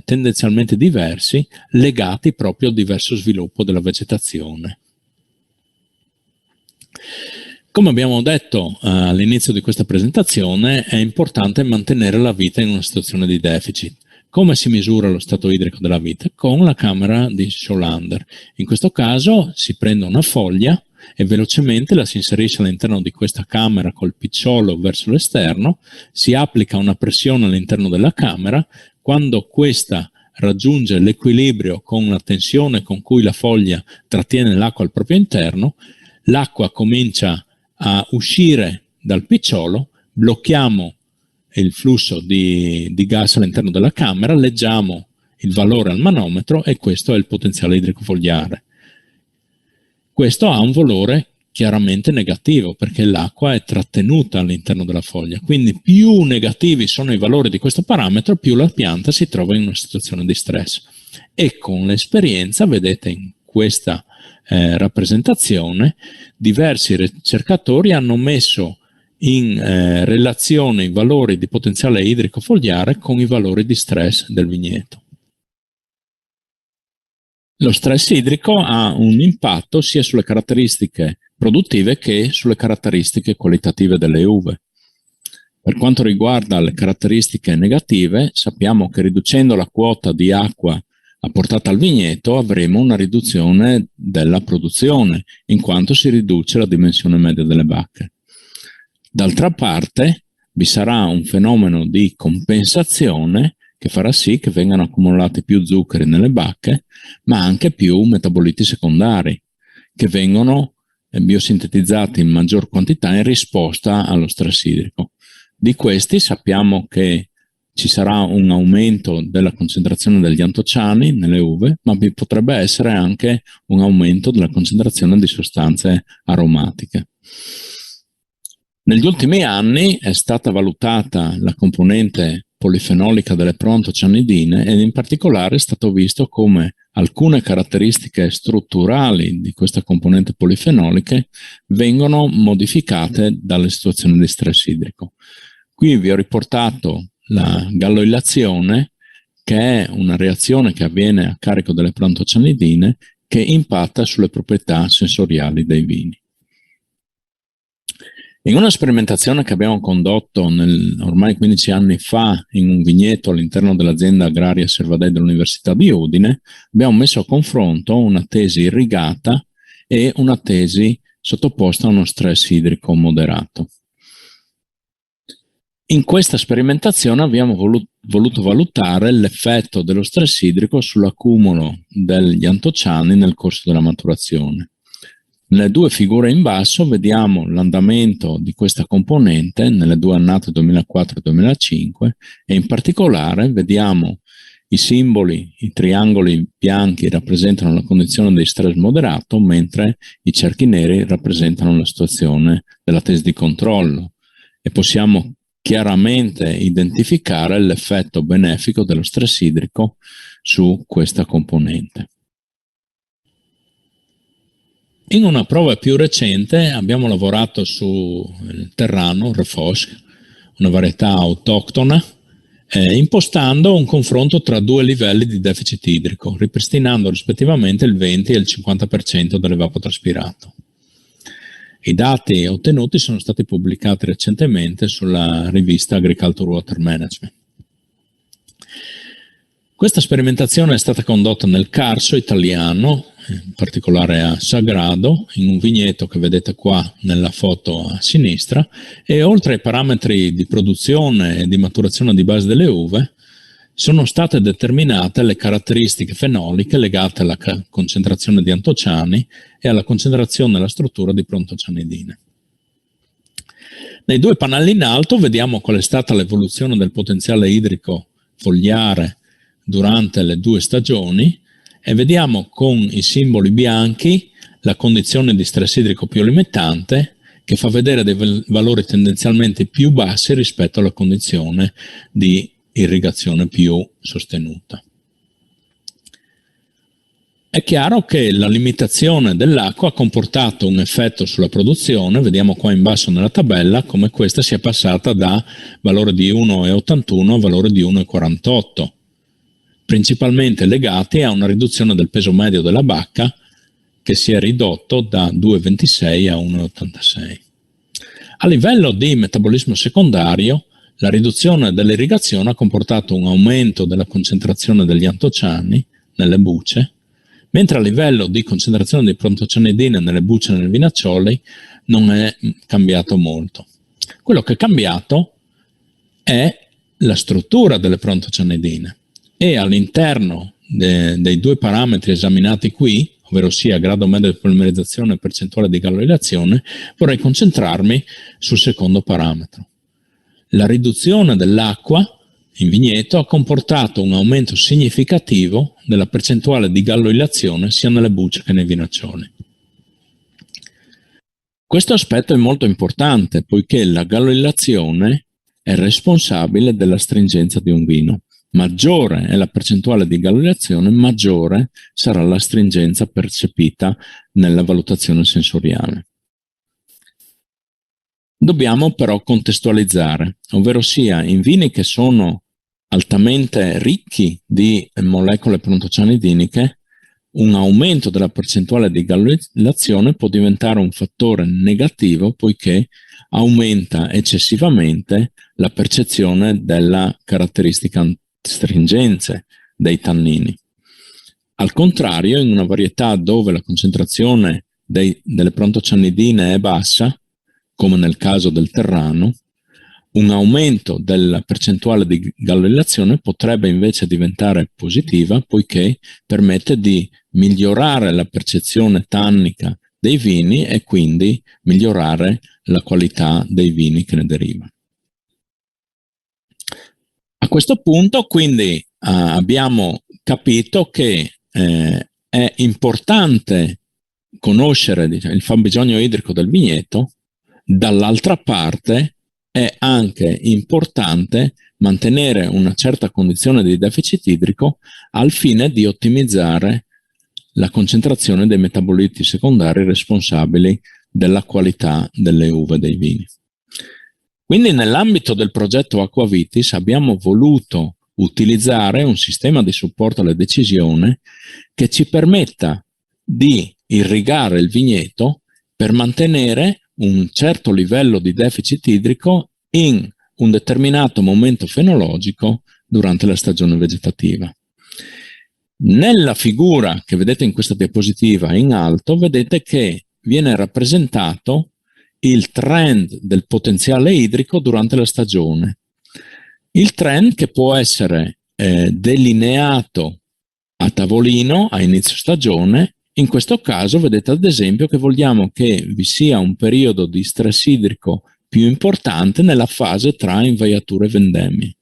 tendenzialmente diversi legati proprio al diverso sviluppo della vegetazione. Come abbiamo detto all'inizio di questa presentazione, è importante mantenere la vita in una situazione di deficit. Come si misura lo stato idrico della vita? Con la camera di Scholander. In questo caso si prende una foglia e velocemente la si inserisce all'interno di questa camera col picciolo verso l'esterno, si applica una pressione all'interno della camera. Quando questa raggiunge l'equilibrio con la tensione con cui la foglia trattiene l'acqua al proprio interno, l'acqua comincia a uscire dal picciolo, blocchiamo il flusso di gas all'interno della camera, leggiamo il valore al manometro e questo è il potenziale idrico fogliare. Questo ha un valore chiaramente negativo perché l'acqua è trattenuta all'interno della foglia, quindi più negativi sono i valori di questo parametro, più la pianta si trova in una situazione di stress. E con l'esperienza, vedete in questa rappresentazione, diversi ricercatori hanno messo in relazione i valori di potenziale idrico fogliare con i valori di stress del vigneto. Lo stress idrico ha un impatto sia sulle caratteristiche produttive che sulle caratteristiche qualitative delle uve. Per quanto riguarda le caratteristiche negative, sappiamo che riducendo la quota di acqua apportata al vigneto avremo una riduzione della produzione, in quanto si riduce la dimensione media delle bacche. D'altra parte, vi sarà un fenomeno di compensazione che farà sì che vengano accumulati più zuccheri nelle bacche, ma anche più metaboliti secondari, che vengono biosintetizzati in maggior quantità in risposta allo stress idrico. Di questi sappiamo che ci sarà un aumento della concentrazione degli antociani nelle uve, ma vi potrebbe essere anche un aumento della concentrazione di sostanze aromatiche. Negli ultimi anni è stata valutata la componente polifenolica delle proantocianidine ed in particolare è stato visto come alcune caratteristiche strutturali di questa componente polifenoliche vengono modificate dalle situazioni di stress idrico. Qui vi ho riportato la galloilazione, che è una reazione che avviene a carico delle proantocianidine che impatta sulle proprietà sensoriali dei vini. In una sperimentazione che abbiamo condotto ormai 15 anni fa in un vigneto all'interno dell'azienda agraria Servadei dell'Università di Udine, abbiamo messo a confronto una tesi irrigata e una tesi sottoposta a uno stress idrico moderato. In questa sperimentazione abbiamo voluto valutare l'effetto dello stress idrico sull'accumulo degli antociani nel corso della maturazione. Nelle due figure in basso vediamo l'andamento di questa componente nelle 2 annate 2004 e 2005 e in particolare vediamo I simboli, i triangoli bianchi rappresentano la condizione di stress moderato, mentre i cerchi neri rappresentano la situazione della tesi di controllo, e possiamo chiaramente identificare l'effetto benefico dello stress idrico su questa componente. In una prova più recente abbiamo lavorato sul terrano, Refosc, una varietà autoctona, impostando un confronto tra due livelli di deficit idrico, ripristinando rispettivamente il 20 e il 50% dell'evapotraspirato. I dati ottenuti sono stati pubblicati recentemente sulla rivista Agriculture Water Management. Questa sperimentazione è stata condotta nel Carso italiano, in particolare a Sagrado, in un vigneto che vedete qua nella foto a sinistra, e oltre ai parametri di produzione e di maturazione di base delle uve, sono state determinate le caratteristiche fenoliche legate alla concentrazione di antociani e alla concentrazione e alla struttura di prontocianidine. Nei due pannelli in alto vediamo qual è stata l'evoluzione del potenziale idrico fogliare durante le due stagioni, e vediamo con i simboli bianchi la condizione di stress idrico più limitante, che fa vedere dei valori tendenzialmente più bassi rispetto alla condizione di irrigazione più sostenuta. È chiaro che la limitazione dell'acqua ha comportato un effetto sulla produzione. Vediamo qua in basso nella tabella come questa sia passata da valore di 1,81 a valore di 1,48, principalmente legati a una riduzione del peso medio della bacca, che si è ridotto da 2,26 a 1,86. A livello di metabolismo secondario, la riduzione dell'irrigazione ha comportato un aumento della concentrazione degli antociani nelle bucce, mentre a livello di concentrazione di prontocianidine nelle bucce e nei vinaccioli non è cambiato molto. Quello che è cambiato è la struttura delle prontocianidine, e all'interno dei due parametri esaminati qui, ovvero sia grado medio di polimerizzazione e percentuale di gallolilazione, vorrei concentrarmi sul secondo parametro. La riduzione dell'acqua in vigneto ha comportato un aumento significativo della percentuale di galloilazione sia nelle bucce che nei vinaccioli. Questo aspetto è molto importante, poiché la galloilazione è responsabile della stringenza di un vino. Maggiore è la percentuale di galloilazione, maggiore sarà la stringenza percepita nella valutazione sensoriale. Dobbiamo però contestualizzare, ovvero sia in vini che sono altamente ricchi di molecole prontocianidiniche, un aumento della percentuale di galloilazione può diventare un fattore negativo, poiché aumenta eccessivamente la percezione della caratteristica stringenze dei tannini. Al contrario, in una varietà dove la concentrazione delle prontocianidine è bassa, come nel caso del terrano, un aumento della percentuale di galloilazione potrebbe invece diventare positiva, poiché permette di migliorare la percezione tannica dei vini e quindi migliorare la qualità dei vini che ne derivano. A questo punto quindi abbiamo capito che è importante conoscere il fabbisogno idrico del vigneto. Dall'altra parte è anche importante mantenere una certa condizione di deficit idrico al fine di ottimizzare la concentrazione dei metaboliti secondari responsabili della qualità delle uve dei vini. Quindi nell'ambito del progetto Aquavitis abbiamo voluto utilizzare un sistema di supporto alla decisione che ci permetta di irrigare il vigneto per mantenere un certo livello di deficit idrico in un determinato momento fenologico durante la stagione vegetativa. Nella figura che vedete in questa diapositiva in alto, vedete che viene rappresentato il trend del potenziale idrico durante la stagione. Il trend che può essere delineato a tavolino a inizio stagione. In questo caso vedete ad esempio che vogliamo che vi sia un periodo di stress idrico più importante nella fase tra invaiature e vendemmie.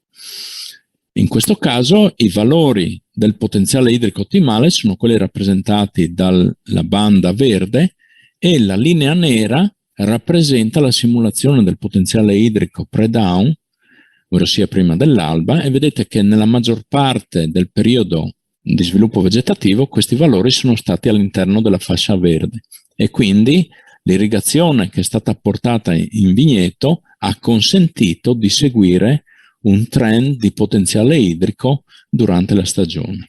In questo caso i valori del potenziale idrico ottimale sono quelli rappresentati dalla banda verde e la linea nera rappresenta la simulazione del potenziale idrico pre-down, ossia prima dell'alba, e vedete che nella maggior parte del periodo di sviluppo vegetativo questi valori sono stati all'interno della fascia verde e quindi l'irrigazione che è stata apportata in vigneto ha consentito di seguire un trend di potenziale idrico durante la stagione.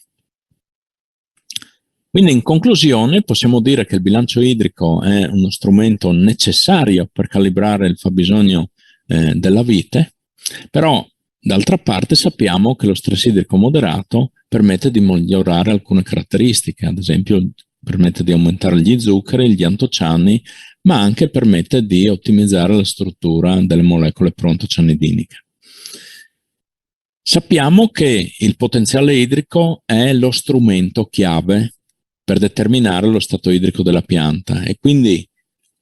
Quindi in conclusione possiamo dire che il bilancio idrico è uno strumento necessario per calibrare il fabbisogno della vite, però d'altra parte sappiamo che lo stress idrico moderato permette di migliorare alcune caratteristiche, ad esempio permette di aumentare gli zuccheri, gli antociani, ma anche permette di ottimizzare la struttura delle molecole proantocianidiniche. Sappiamo che il potenziale idrico è lo strumento chiave per determinare lo stato idrico della pianta e quindi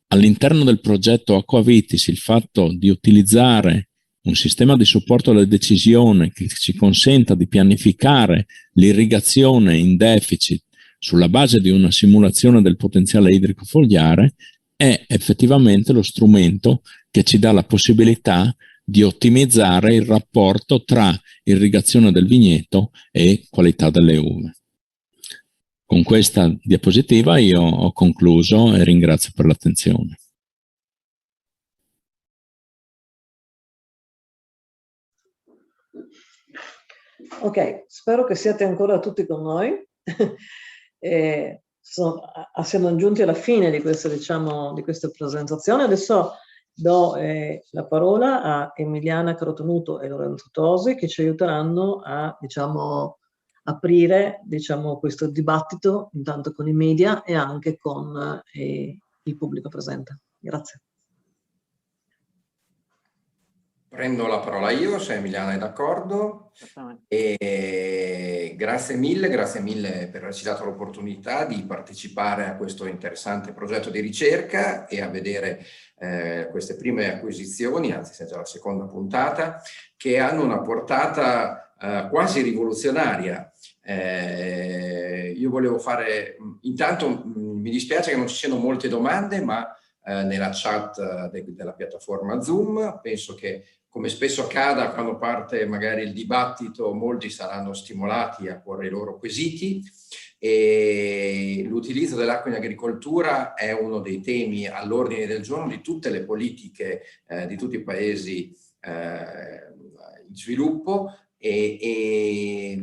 all'interno del progetto Aquavitis il fatto di utilizzare un sistema di supporto alla decisione che ci consenta di pianificare l'irrigazione in deficit sulla base di una simulazione del potenziale idrico fogliare è effettivamente lo strumento che ci dà la possibilità di ottimizzare il rapporto tra irrigazione del vigneto e qualità delle uve. Con questa diapositiva io ho concluso e ringrazio per l'attenzione. Ok, spero che siate ancora tutti con noi. Siamo giunti alla fine di questa, diciamo, di questa presentazione. Adesso do la parola a Emiliana Carotenuto e Lorenzo Tosi che ci aiuteranno a, diciamo, aprire, diciamo, questo dibattito intanto con i media e anche con il pubblico presente. Grazie. Prendo la parola io, se Emiliana è d'accordo. E grazie mille per averci dato l'opportunità di partecipare a questo interessante progetto di ricerca e a vedere queste prime acquisizioni, anzi è già la seconda puntata, che hanno una portata quasi rivoluzionaria. Io volevo fare, intanto mi dispiace che non ci siano molte domande, ma nella chat della piattaforma Zoom penso che, come spesso accada quando parte magari il dibattito, molti saranno stimolati a porre i loro quesiti e l'utilizzo dell'acqua in agricoltura è uno dei temi all'ordine del giorno di tutte le politiche di tutti i paesi in sviluppo e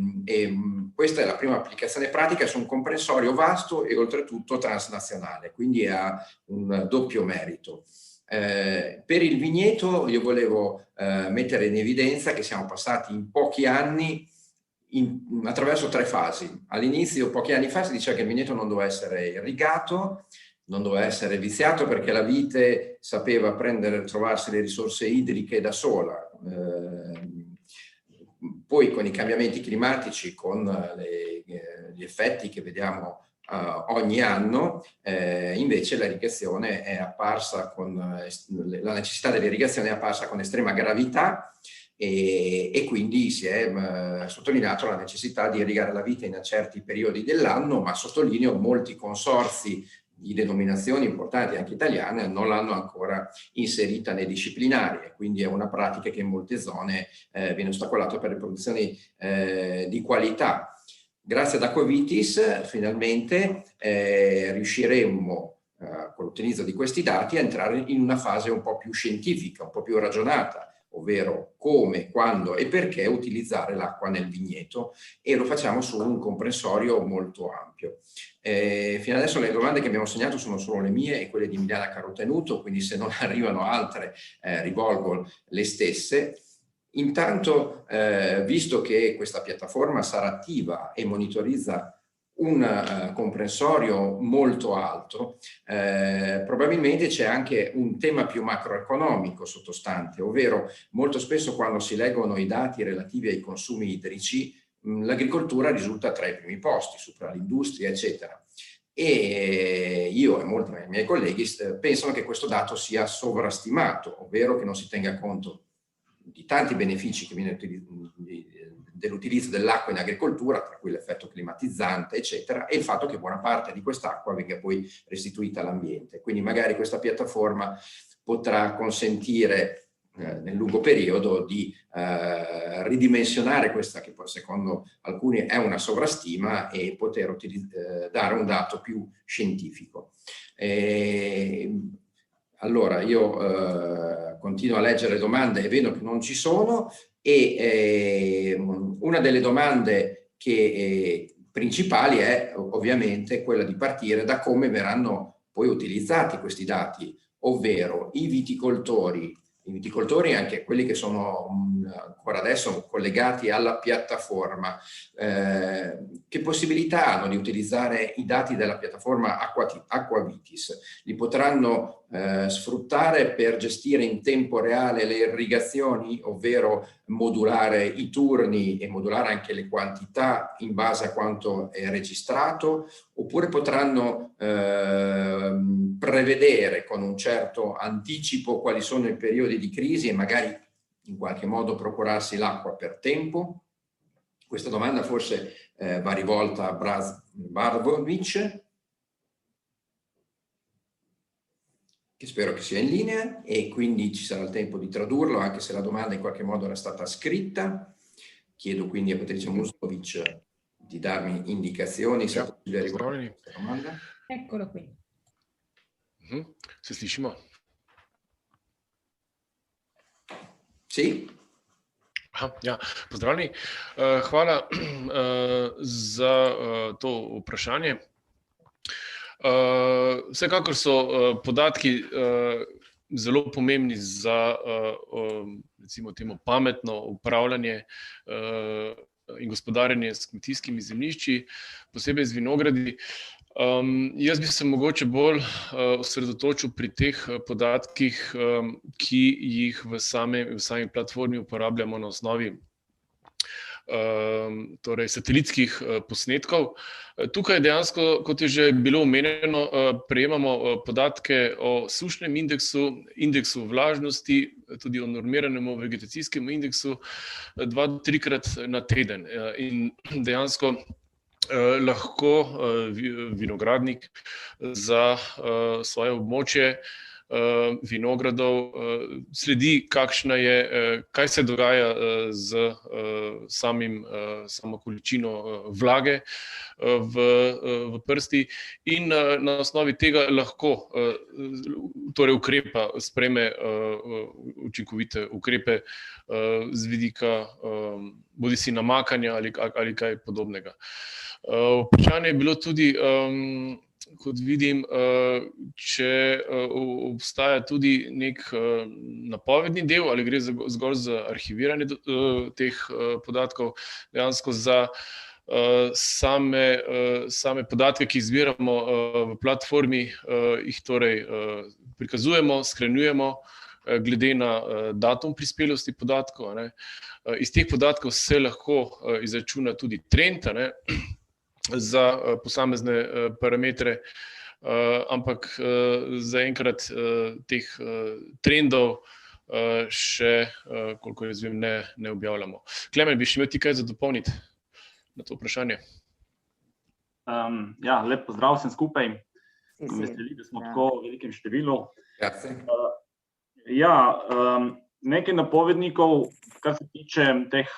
questa è la prima applicazione pratica su un comprensorio vasto e oltretutto transnazionale, quindi ha un doppio merito. Per il vigneto io volevo mettere in evidenza che siamo passati in pochi anni attraverso 3 fasi. All'inizio, pochi anni fa, si diceva che il vigneto non doveva essere irrigato, non doveva essere viziato perché la vite sapeva trovarsi le risorse idriche da sola. Poi con i cambiamenti climatici, con gli effetti che vediamo ogni anno, invece l'irrigazione è apparsa la necessità dell'irrigazione è apparsa con estrema gravità e quindi si è sottolineato la necessità di irrigare la vite in certi periodi dell'anno, ma sottolineo molti consorzi di denominazioni importanti anche italiane non l'hanno ancora inserita nei disciplinari e quindi è una pratica che in molte zone viene ostacolata per le produzioni di qualità. Grazie ad Aquavitis finalmente riusciremmo con l'utilizzo di questi dati a entrare in una fase un po' più scientifica, un po' più ragionata, ovvero come, quando e perché utilizzare l'acqua nel vigneto e lo facciamo su un comprensorio molto ampio. Fino adesso le domande che abbiamo segnato sono solo le mie e quelle di Emiliana Carotenuto, quindi se non arrivano altre rivolgo le stesse. Intanto, visto che questa piattaforma sarà attiva e monitorizza un comprensorio molto alto, probabilmente c'è anche un tema più macroeconomico sottostante, ovvero molto spesso quando si leggono i dati relativi ai consumi idrici, l'agricoltura risulta tra i primi posti, sopra l'industria, eccetera. E io e molti dei miei colleghi pensano che questo dato sia sovrastimato, ovvero che non si tenga conto di tanti benefici che dell'utilizzo dell'acqua in agricoltura, tra cui l'effetto climatizzante, eccetera, e il fatto che buona parte di quest'acqua venga poi restituita all'ambiente. Quindi magari questa piattaforma potrà consentire nel lungo periodo di ridimensionare questa che poi secondo alcuni è una sovrastima e poter dare un dato più scientifico. Allora io continuo a leggere domande e vedo che non ci sono, e una delle domande principali è ovviamente quella di partire da come verranno poi utilizzati questi dati, ovvero i viticoltori e anche quelli che sono ancora adesso collegati alla piattaforma, che possibilità hanno di utilizzare i dati della piattaforma Aquavitis? Li potranno sfruttare per gestire in tempo reale le irrigazioni, ovvero modulare i turni e modulare anche le quantità in base a quanto è registrato, oppure potranno prevedere con un certo anticipo quali sono i periodi di crisi e magari in qualche modo procurarsi l'acqua per tempo? Questa domanda forse va rivolta a Barbovic, che spero che sia in linea, e quindi ci sarà il tempo di tradurlo, anche se la domanda in qualche modo era stata scritta. Chiedo quindi a Patrizia Muskovic di darmi indicazioni se è possibile riguardo a questa domanda. Eccolo qui. Se slišimo? Sì? Ja, pozdravljeni. Hvala za to vprašanje. Vsekakor so podatki zelo pomembni za recimo temu pametno upravljanje in gospodarjenje s kmetijskimi zemljišči, posebej z vinogradi. Jaz bi se mogoče bolj osredotočil pri teh podatkih, ki jih v sami platformi uporabljamo na osnovi torej satelitskih posnetkov. Tukaj dejansko, kot je že bilo omenjeno, prejemamo podatke o sušnem indeksu vlažnosti, tudi o normiranemu vegetacijskemu indeksu 2-3 na teden. In dejansko lahko vinogradnik za svoje območje vinogradov sledi, kaj se dogaja z samo količino vlage v prsti, in na osnovi tega lahko torej sprejme učinkovite ukrepe z vidika bodisi namakanja ali kaj podobnega. Vprašanje je bilo tudi, kot vidim, če obstaja tudi nek napovedni del ali gre zgolj za arhiviranje teh podatkov. Dejansko za same podatke, ki jih zbiramo v platformi, jih torej prikazujemo, shranjujemo glede na datum prispelosti podatkov. Iz teh podatkov se lahko izračuna tudi trend za posamezne parametre, ampak zaenkrat teh trendov še, koliko jaz vem, ne objavljamo. Klemen, bi še imel ti kaj za dopolniti na to vprašanje? Ja, lep pozdrav vsem skupaj. Me veseli, da smo tako v velikem številu. Ja, nekaj napovednikov, kar se tiče teh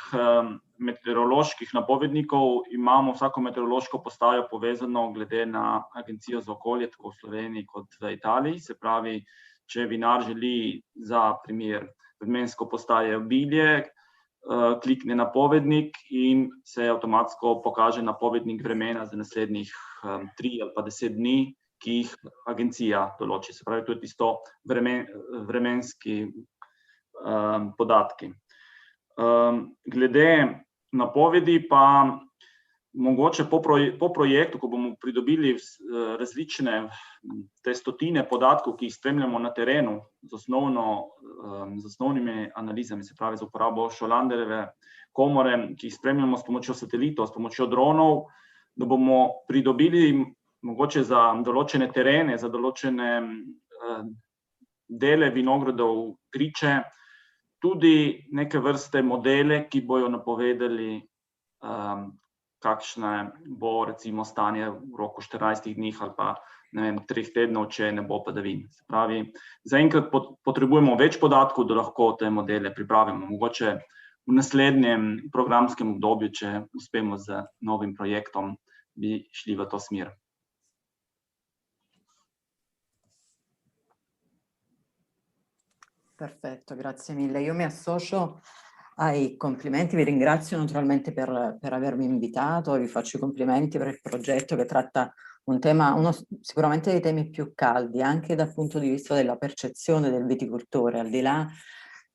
meteoroloških napovednikov, imamo vsako meteorološko postajo povezano glede na Agencijo za okolje, tako v Sloveniji kot v Italiji. Se pravi, če vinar želi za primer vremensko postaje obilje, klikne napovednik in se avtomatsko pokaže napovednik vremena za naslednjih 3 ali pa 10 dni, ki jih agencija določi. Se pravi, to je tisto vremenski podatki. Glede napovedi pa mogoče po projektu, ko bomo pridobili različne te stotine podatkov, ki jih spremljamo na terenu z osnovnimi analizami, se pravi z uporabo Šolanderjeve komore, ki jih spremljamo s pomočjo satelitov, s pomočjo dronov, da bomo pridobili mogoče za določene terene, za določene dele vinogradov, griče, tudi neke vrste modele, ki bojo napovedali, kakšne bo recimo stanje v roku 14 dni ali pa 3 tednov, če ne bo padavin. Se pravi, zaenkrat potrebujemo več podatkov, da lahko te modele pripravimo. Mogoče v naslednjem programskem obdobju, če uspemo z novim projektom, bi šli v to smer. Perfetto, grazie mille. Io mi associo ai complimenti, vi ringrazio naturalmente per avermi invitato e vi faccio i complimenti per il progetto che tratta un tema, sicuramente dei temi più caldi, anche dal punto di vista della percezione del viticoltore, al di là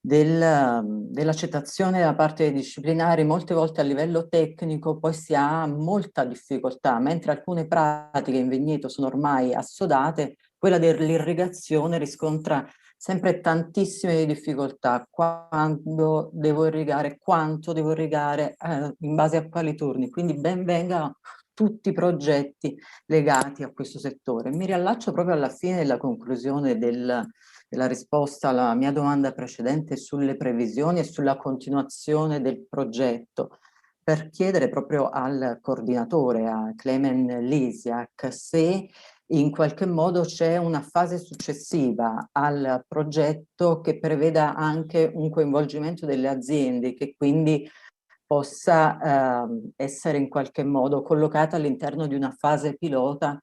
dell'accettazione da parte dei disciplinari. Molte volte a livello tecnico poi si ha molta difficoltà, mentre alcune pratiche in vigneto sono ormai assodate, quella dell'irrigazione riscontra sempre tantissime difficoltà. Quando devo irrigare, quanto devo irrigare, in base a quali turni. Quindi ben vengano tutti i progetti legati a questo settore. Mi riallaccio proprio alla fine della conclusione della risposta alla mia domanda precedente sulle previsioni e sulla continuazione del progetto, per chiedere proprio al coordinatore, a Clemen Lisiak, se in qualche modo c'è una fase successiva al progetto che preveda anche un coinvolgimento delle aziende, che quindi possa essere in qualche modo collocata all'interno di una fase pilota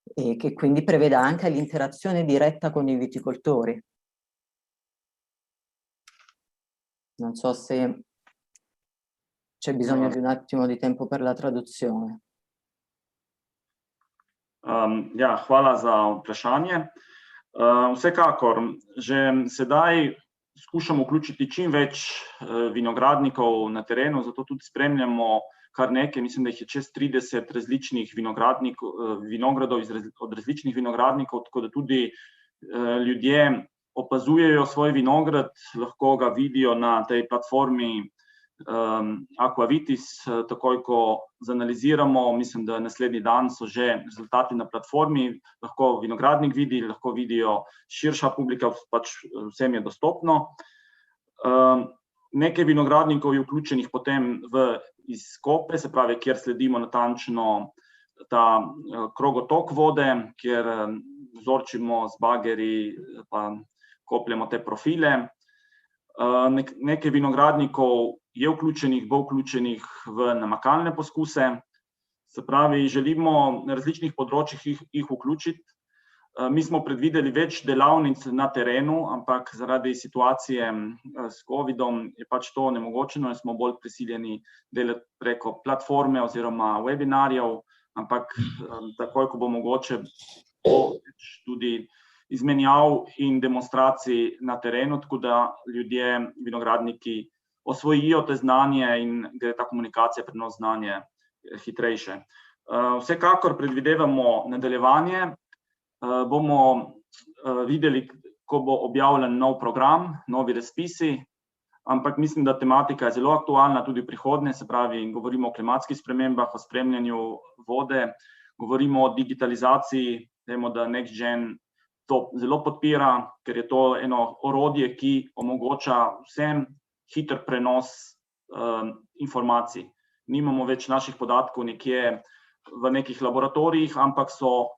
e che quindi preveda anche l'interazione diretta con i viticoltori. Non so se c'è bisogno di un attimo di tempo per la traduzione. Ja, hvala za vprašanje. Vsekakor, že sedaj skušamo vključiti čim več vinogradnikov na terenu, zato tudi spremljamo kar nekaj, mislim, da jih je čez 30 različnih vinogradov od različnih vinogradnikov, tako da tudi ljudje opazujejo svoj vinograd, lahko ga vidijo na tej platformi Aquavitis, takoj ko zanaliziramo, mislim, da naslednji dan so že rezultati na platformi, lahko vinogradnik vidi, lahko vidijo širša publika, pač vsem je dostopno. Nekaj vinogradnikov je vključenih potem v izkope, se pravi, kjer sledimo natančno ta krogotok vode, kjer vzorčimo z bagerji, pa kopljemo te profile. Nekaj vinogradnikov je vključenih, bo vključenih v namakalne poskuse, se pravi, želimo na različnih področjih jih vključiti. Mi smo predvideli več delavnic na terenu, ampak zaradi situacije s COVID-om je pač to onemogočeno in smo bolj prisiljeni delati preko platforme oziroma webinarjev, ampak takoj, ko bo mogoče, bo tudi izmenjav in demonstracij na terenu, tako da ljudje, vinogradniki osvojijo te znanje in gre ta komunikacija, prenos znanja hitrejše. Vsekakor predvidevamo nadaljevanje. Bomo videli, ko bo objavljen nov program, novi razpisi, ampak mislim, da tematika je zelo aktualna tudi v prihodnje, se pravi, govorimo o klimatskih spremembah, o spremljanju vode, govorimo o digitalizaciji, vemo, da NextGen to zelo podpira, ker je to eno orodje, ki omogoča vsem hiter prenos informacij. Nimamo več naših podatkov nekje v nekih laboratorijih, ampak so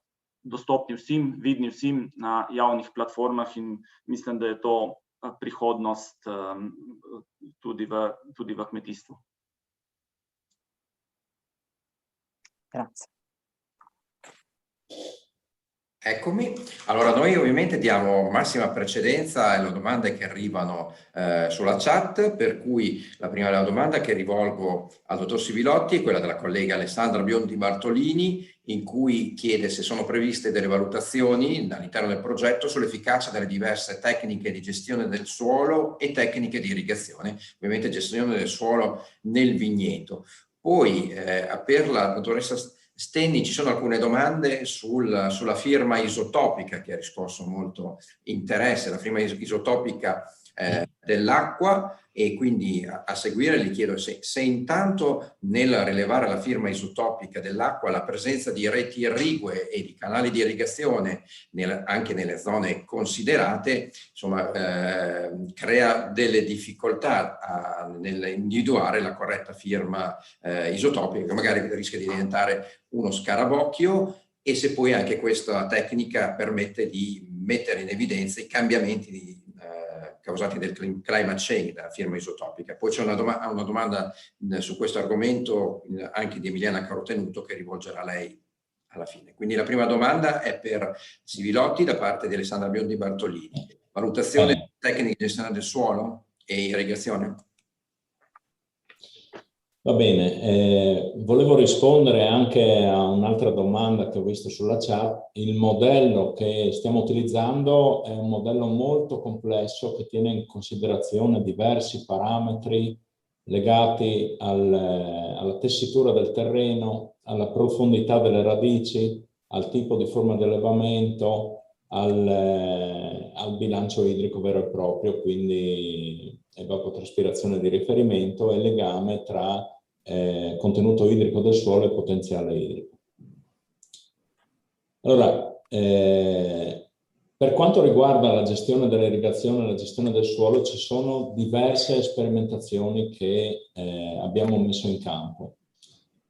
dostopni vsem, vidni vsem na javnih platformah in mislim, da je to prihodnost tudi v kmetijstvu. Grazie. Eccomi. Allora, noi ovviamente diamo massima precedenza alle domande che arrivano sulla chat, per cui la prima domanda che rivolgo al dottor Sibilotti è quella della collega Alessandra Biondi Bartolini, in cui chiede se sono previste delle valutazioni all'interno del progetto sull'efficacia delle diverse tecniche di gestione del suolo e tecniche di irrigazione, ovviamente gestione del suolo nel vigneto. Poi per la dottoressa Stenni ci sono alcune domande sulla firma isotopica che ha riscosso molto interesse. La firma isotopica dell'acqua, e quindi a seguire gli chiedo se intanto nel rilevare la firma isotopica dell'acqua la presenza di reti irrigue e di canali di irrigazione anche nelle zone considerate, insomma, crea delle difficoltà nell'individuare la corretta firma isotopica, che magari rischia di diventare uno scarabocchio, e se poi anche questa tecnica permette di mettere in evidenza i cambiamenti causati dal climate change, dalla firma isotopica. Poi c'è una domanda su questo argomento anche di Emiliana Carotenuto, che rivolgerà a lei alla fine. Quindi la prima domanda è per Sivilotti da parte di Alessandra Biondi Bartolini. Valutazione tecnica di gestione del suolo e irrigazione? Va bene, volevo rispondere anche a un'altra domanda che ho visto sulla chat. Il modello che stiamo utilizzando è un modello molto complesso che tiene in considerazione diversi parametri legati alla tessitura del terreno, alla profondità delle radici, al tipo di forma di allevamento, al bilancio idrico vero e proprio, quindi evapotranspirazione di riferimento e legame tra contenuto idrico del suolo e potenziale idrico. Allora, per quanto riguarda la gestione dell'irrigazione e la gestione del suolo, ci sono diverse sperimentazioni che abbiamo messo in campo.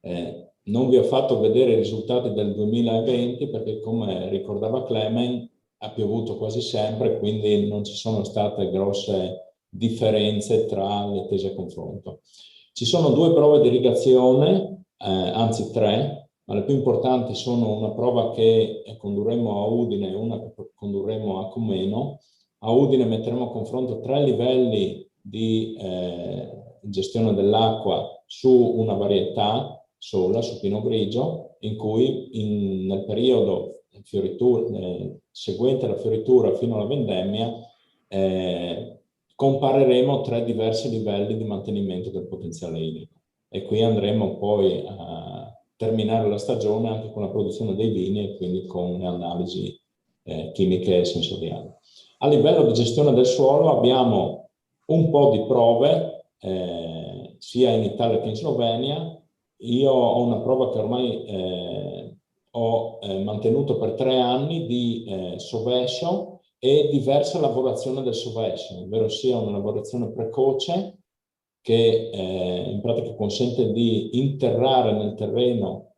Non vi ho fatto vedere i risultati del 2020 perché, come ricordava Clement, ha piovuto quasi sempre, quindi non ci sono state grosse differenze tra le tesi a confronto. Ci sono 2 prove di irrigazione, anzi 3, ma le più importanti sono una prova che condurremo a Udine e una che condurremo a Comeno. A Udine metteremo a confronto 3 livelli di gestione dell'acqua su una varietà sola, su pino grigio, in cui nel periodo seguente alla fioritura fino alla vendemmia compareremo 3 diversi livelli di mantenimento del potenziale idrico, e qui andremo poi a terminare la stagione anche con la produzione dei vini e quindi con le analisi chimiche e sensoriali. A livello di gestione del suolo abbiamo un po' di prove sia in Italia che in Slovenia. Io ho una prova che ormai ho mantenuto per 3 anni di sovescio e diversa lavorazione del sovescio, ovvero sia una lavorazione precoce che in pratica consente di interrare nel terreno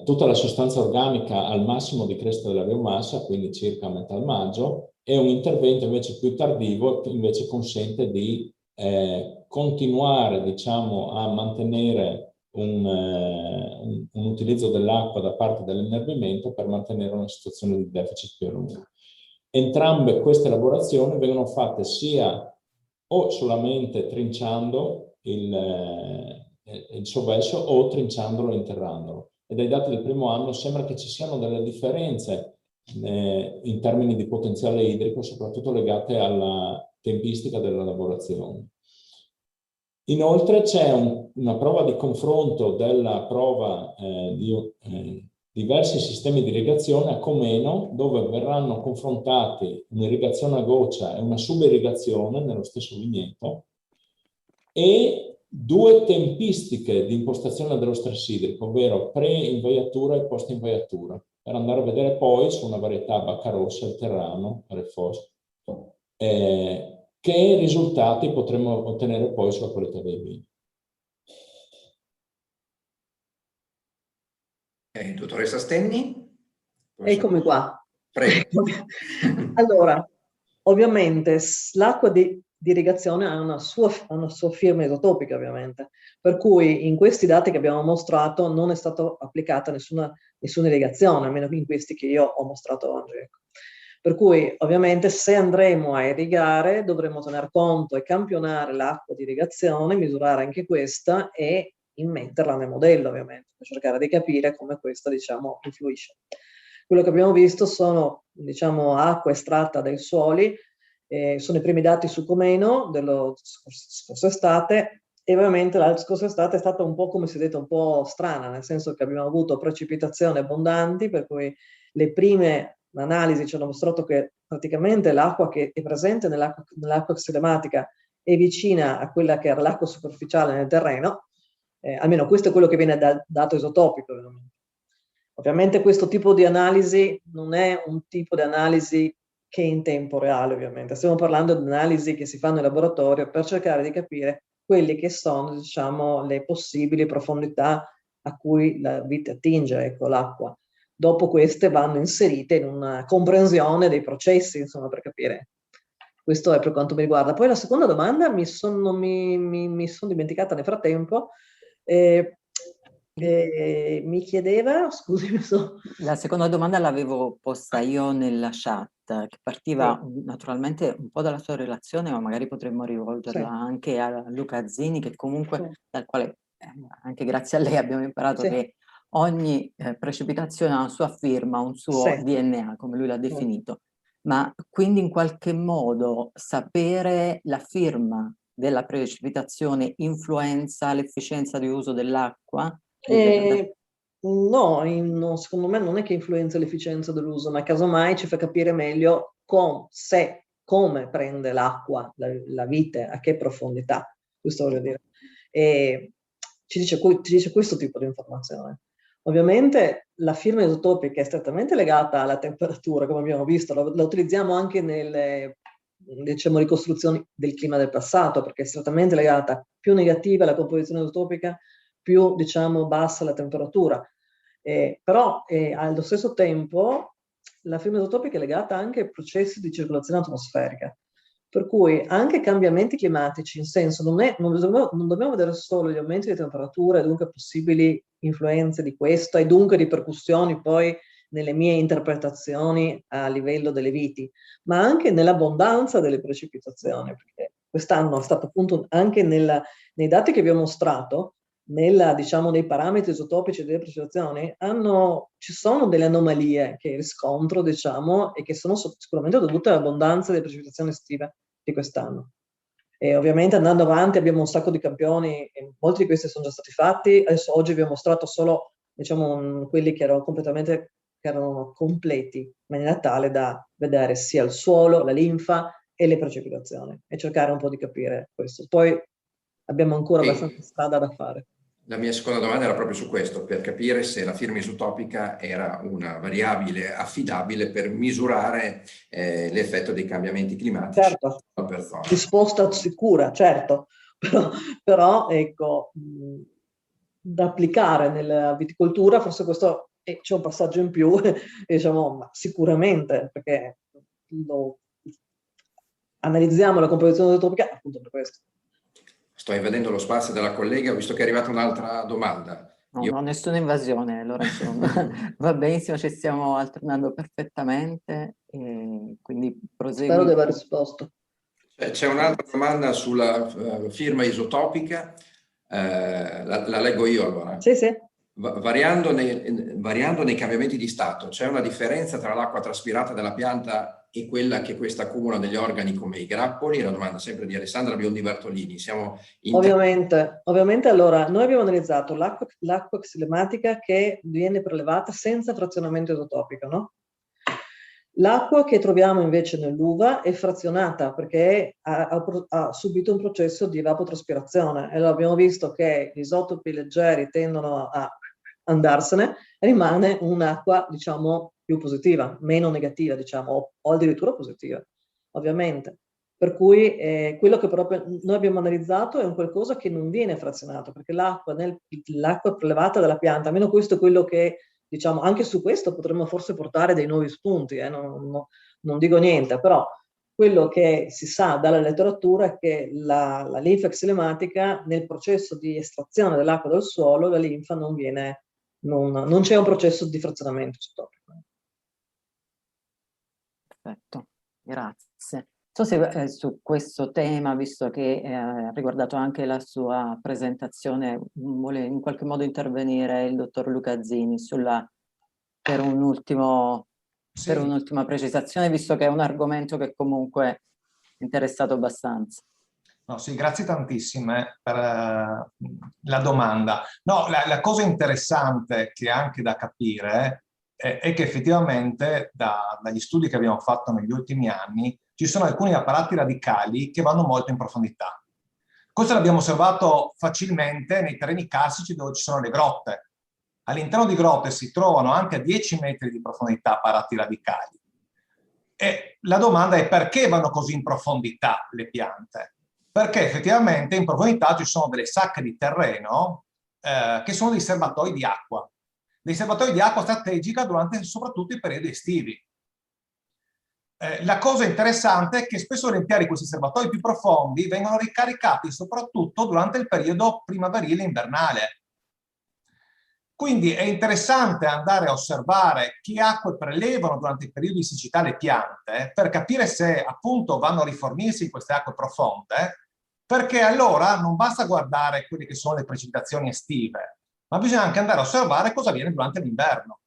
tutta la sostanza organica al massimo di crescita della biomassa, quindi circa a metà maggio, e un intervento invece più tardivo che invece consente di continuare, diciamo, a mantenere un utilizzo dell'acqua da parte dell'innervimento per mantenere una situazione di deficit più a lungo. Entrambe queste lavorazioni vengono fatte sia o solamente trinciando il sovescio o trinciandolo e interrandolo. E dai dati del primo anno sembra che ci siano delle differenze in termini di potenziale idrico, soprattutto legate alla tempistica della lavorazione. Inoltre c'è una prova di confronto della prova di diversi sistemi di irrigazione a Comeno, dove verranno confrontati un'irrigazione a goccia e una subirrigazione nello stesso vigneto, e 2 tempistiche di impostazione dello stress idrico, ovvero pre-invaiatura e post-invaiatura, per andare a vedere poi su una varietà bacca rossa, il Terrano, Refos, che risultati potremo ottenere poi sulla qualità dei vini. Dottoressa Stenni? Eccomi qua. Prego. Allora, ovviamente l'acqua di irrigazione ha una sua firma isotopica, ovviamente, per cui in questi dati che abbiamo mostrato non è stata applicata nessuna irrigazione, almeno in questi che io ho mostrato oggi. Ecco. Per cui ovviamente se andremo a irrigare dovremo tener conto e campionare l'acqua di irrigazione, misurare anche questa e immetterla nel modello, ovviamente, per cercare di capire come questa, diciamo, influisce. Quello che abbiamo visto sono, diciamo, acqua estratta dai suoli, sono i primi dati su Comeno dello scorso estate, e ovviamente la scorsa estate è stata un po', come si è detto, un po' strana, nel senso che abbiamo avuto precipitazioni abbondanti, per cui le prime analisi ci hanno mostrato che praticamente l'acqua che è presente nell'acqua xilematica è vicina a quella che era l'acqua superficiale nel terreno, almeno questo è quello che viene dal dato isotopico. Ovviamente questo tipo di analisi non è un tipo di analisi che è in tempo reale, ovviamente. Stiamo parlando di analisi che si fanno in laboratorio per cercare di capire quelle che sono, diciamo, le possibili profondità a cui la vite attinge, ecco, l'acqua. Dopo queste vanno inserite in una comprensione dei processi, insomma, per capire. Questo è per quanto mi riguarda. Poi la seconda domanda mi sono dimenticata nel frattempo. Mi chiedeva, scusi, La seconda domanda l'avevo posta io nella chat, che partiva naturalmente un po' dalla sua relazione, ma magari potremmo rivolgerla anche a Luca Zini, che comunque, dal quale anche grazie a lei abbiamo imparato che ogni precipitazione ha una sua firma, un suo DNA, come lui l'ha definito. Ma quindi in qualche modo sapere la firma della precipitazione influenza l'efficienza di uso dell'acqua? No, secondo me non è che influenza l'efficienza dell'uso, ma casomai ci fa capire meglio come prende l'acqua, la vite, a che profondità, questo voglio dire. E ci dice questo tipo di informazione. Ovviamente la firma isotopica è strettamente legata alla temperatura, come abbiamo visto, la utilizziamo anche nelle, diciamo, ricostruzioni del clima del passato, perché è strettamente legata, più negativa la composizione isotopica, più, diciamo, bassa la temperatura. Però allo stesso tempo la firma isotopica è legata anche ai processi di circolazione atmosferica, per cui anche cambiamenti climatici, in senso, non dobbiamo vedere solo gli aumenti di temperatura e dunque possibili influenze di questo e dunque ripercussioni poi nelle mie interpretazioni a livello delle viti, ma anche nell'abbondanza delle precipitazioni, perché quest'anno è stato appunto anche nei dati che vi ho mostrato, diciamo, nei parametri isotopici delle precipitazioni, ci sono delle anomalie che riscontro, diciamo, e che sono sicuramente dovute all'abbondanza delle precipitazioni estive di quest'anno. E ovviamente andando avanti abbiamo un sacco di campioni, e molti di questi sono già stati fatti. Adesso oggi vi ho mostrato solo, diciamo, quelli che erano completi, in maniera tale da vedere sia il suolo, la linfa e le precipitazioni, e cercare un po' di capire questo. Poi abbiamo ancora abbastanza strada da fare. La mia seconda domanda era proprio su questo, per capire se la firma isotopica era una variabile affidabile per misurare l'effetto dei cambiamenti climatici. Certo, risposta sicura, certo, però ecco, da applicare nella viticoltura, forse questo c'è un passaggio in più, diciamo, ma sicuramente, perché analizziamo la composizione isotopica appunto per questo. Sto invadendo lo spazio della collega, visto che è arrivata un'altra domanda. No, nessuna invasione, allora insomma va benissimo, ci stiamo alternando perfettamente, e quindi prosegui. Spero di aver risposto. C'è un'altra domanda sulla firma isotopica, la leggo io allora. Sì, sì. Variando nei cambiamenti di stato, c'è una differenza tra l'acqua traspirata dalla pianta e quella che questa accumula negli organi come i grappoli? La domanda sempre di Alessandra Biondi Bartolini. Ovviamente, allora, noi abbiamo analizzato l'acqua xilematica che viene prelevata senza frazionamento isotopico, no? L'acqua che troviamo invece nell'uva è frazionata perché ha subito un processo di evapotraspirazione, e allora abbiamo visto che gli isotopi leggeri tendono a andarsene, rimane un'acqua, diciamo, più positiva, meno negativa, diciamo, o addirittura positiva, ovviamente. Per cui quello che proprio noi abbiamo analizzato è un qualcosa che non viene frazionato, perché l'acqua prelevata dalla pianta, almeno questo è quello che, diciamo, anche su questo potremmo forse portare dei nuovi spunti, non dico niente, però quello che si sa dalla letteratura è che la linfa xilematica, nel processo di estrazione dell'acqua dal suolo, la linfa non c'è un processo di frazionamento isotopico. Perfetto, grazie. Non so se su questo tema, visto che ha riguardato anche la sua presentazione, vuole in qualche modo intervenire il dottor Luca Zini per un'ultima precisazione, visto che è un argomento che comunque è interessato abbastanza. No, sì, grazie tantissime per la domanda. No, la cosa interessante che è anche da capire è che effettivamente dagli studi che abbiamo fatto negli ultimi anni ci sono alcuni apparati radicali che vanno molto in profondità. Questo l'abbiamo osservato facilmente nei terreni carsici dove ci sono le grotte. All'interno di grotte si trovano anche a 10 metri di profondità apparati radicali. E la domanda è: perché vanno così in profondità le piante? Perché effettivamente in profondità ci sono delle sacche di terreno che sono dei serbatoi di acqua. Dei serbatoi di acqua strategica durante soprattutto i periodi estivi. La cosa interessante è che spesso e volentieri questi serbatoi più profondi vengono ricaricati soprattutto durante il periodo primaverile e invernale. Quindi è interessante andare a osservare che acque prelevano durante i periodi di siccità le piante per capire se appunto vanno a rifornirsi in queste acque profonde, perché allora non basta guardare quelle che sono le precipitazioni estive, ma bisogna anche andare a osservare cosa avviene durante l'inverno.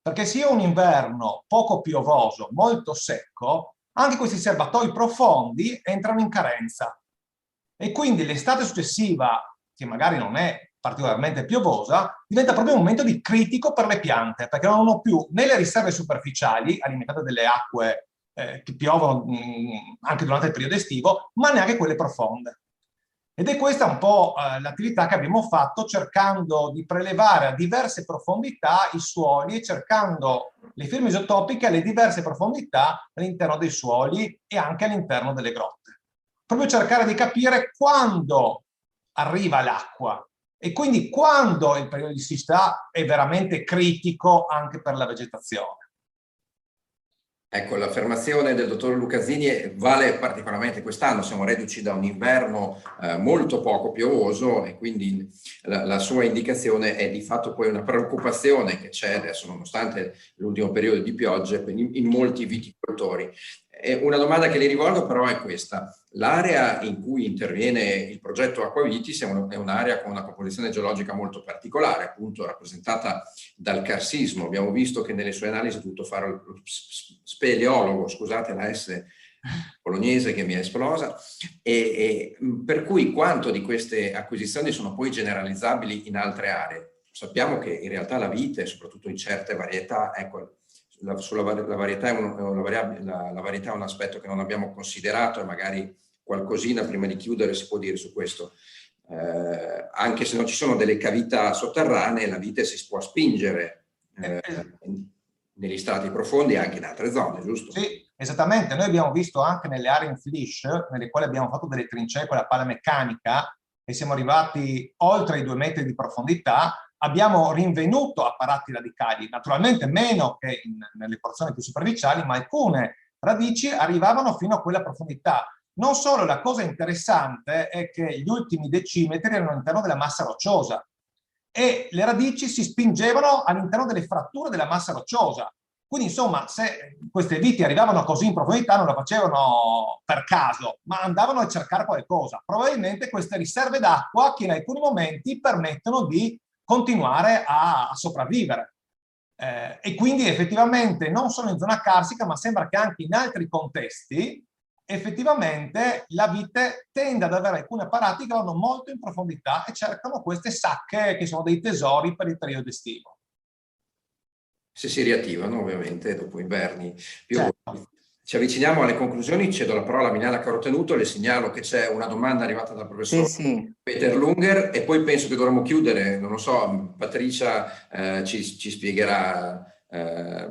Perché se io ho un inverno poco piovoso, molto secco, anche questi serbatoi profondi entrano in carenza. E quindi l'estate successiva, che magari non è particolarmente piovosa, diventa proprio un momento di critico per le piante, perché non hanno più né le riserve superficiali, alimentate dalle acque che piovono anche durante il periodo estivo, ma neanche quelle profonde. Ed è questa un po' l'attività che abbiamo fatto, cercando di prelevare a diverse profondità i suoli e cercando le firme isotopiche alle diverse profondità all'interno dei suoli e anche all'interno delle grotte. Proprio cercare di capire quando arriva l'acqua e quindi quando il periodo di siccità è veramente critico anche per la vegetazione. Ecco, l'affermazione del dottor Lucasini vale particolarmente quest'anno. Siamo reduci da un inverno molto poco piovoso e quindi la sua indicazione è di fatto poi una preoccupazione che c'è adesso, nonostante l'ultimo periodo di piogge, in molti viticoltori. Una domanda che le rivolgo però è questa: l'area in cui interviene il progetto Aquavitis è un'area con una composizione geologica molto particolare, appunto rappresentata dal carsismo. Abbiamo visto che nelle sue analisi ha dovuto fare lo speleologo, scusate la S bolognese che mi è esplosa, e per cui quanto di queste acquisizioni sono poi generalizzabili in altre aree? Sappiamo che in realtà la vite, soprattutto in certe varietà, ecco, la varietà è un aspetto che non abbiamo considerato e magari qualcosina prima di chiudere si può dire su questo. Anche se non ci sono delle cavità sotterranee, la vite si può spingere negli strati profondi e anche in altre zone, giusto? Sì, esattamente. Noi abbiamo visto anche nelle aree in flysch, nelle quali abbiamo fatto delle trincee con la pala meccanica e siamo arrivati oltre i 2 metri di profondità, abbiamo rinvenuto apparati radicali, naturalmente meno che nelle porzioni più superficiali, ma alcune radici arrivavano fino a quella profondità. Non solo, la cosa interessante è che gli ultimi decimetri erano all'interno della massa rocciosa e le radici si spingevano all'interno delle fratture della massa rocciosa. Quindi insomma, se queste viti arrivavano così in profondità non lo facevano per caso, ma andavano a cercare qualcosa. Probabilmente queste riserve d'acqua che in alcuni momenti permettono di continuare a sopravvivere. E quindi effettivamente non solo in zona carsica, ma sembra che anche in altri contesti effettivamente la vite tende ad avere alcuni apparati che vanno molto in profondità e cercano queste sacche che sono dei tesori per il periodo estivo. Se si riattivano ovviamente dopo inverni più. Certo. Ci avviciniamo alle conclusioni, cedo la parola a Milana Carotenuto, le segnalo che c'è una domanda arrivata dal professor Peter Lunger e poi penso che dovremmo chiudere, non lo so, Patricia ci spiegherà.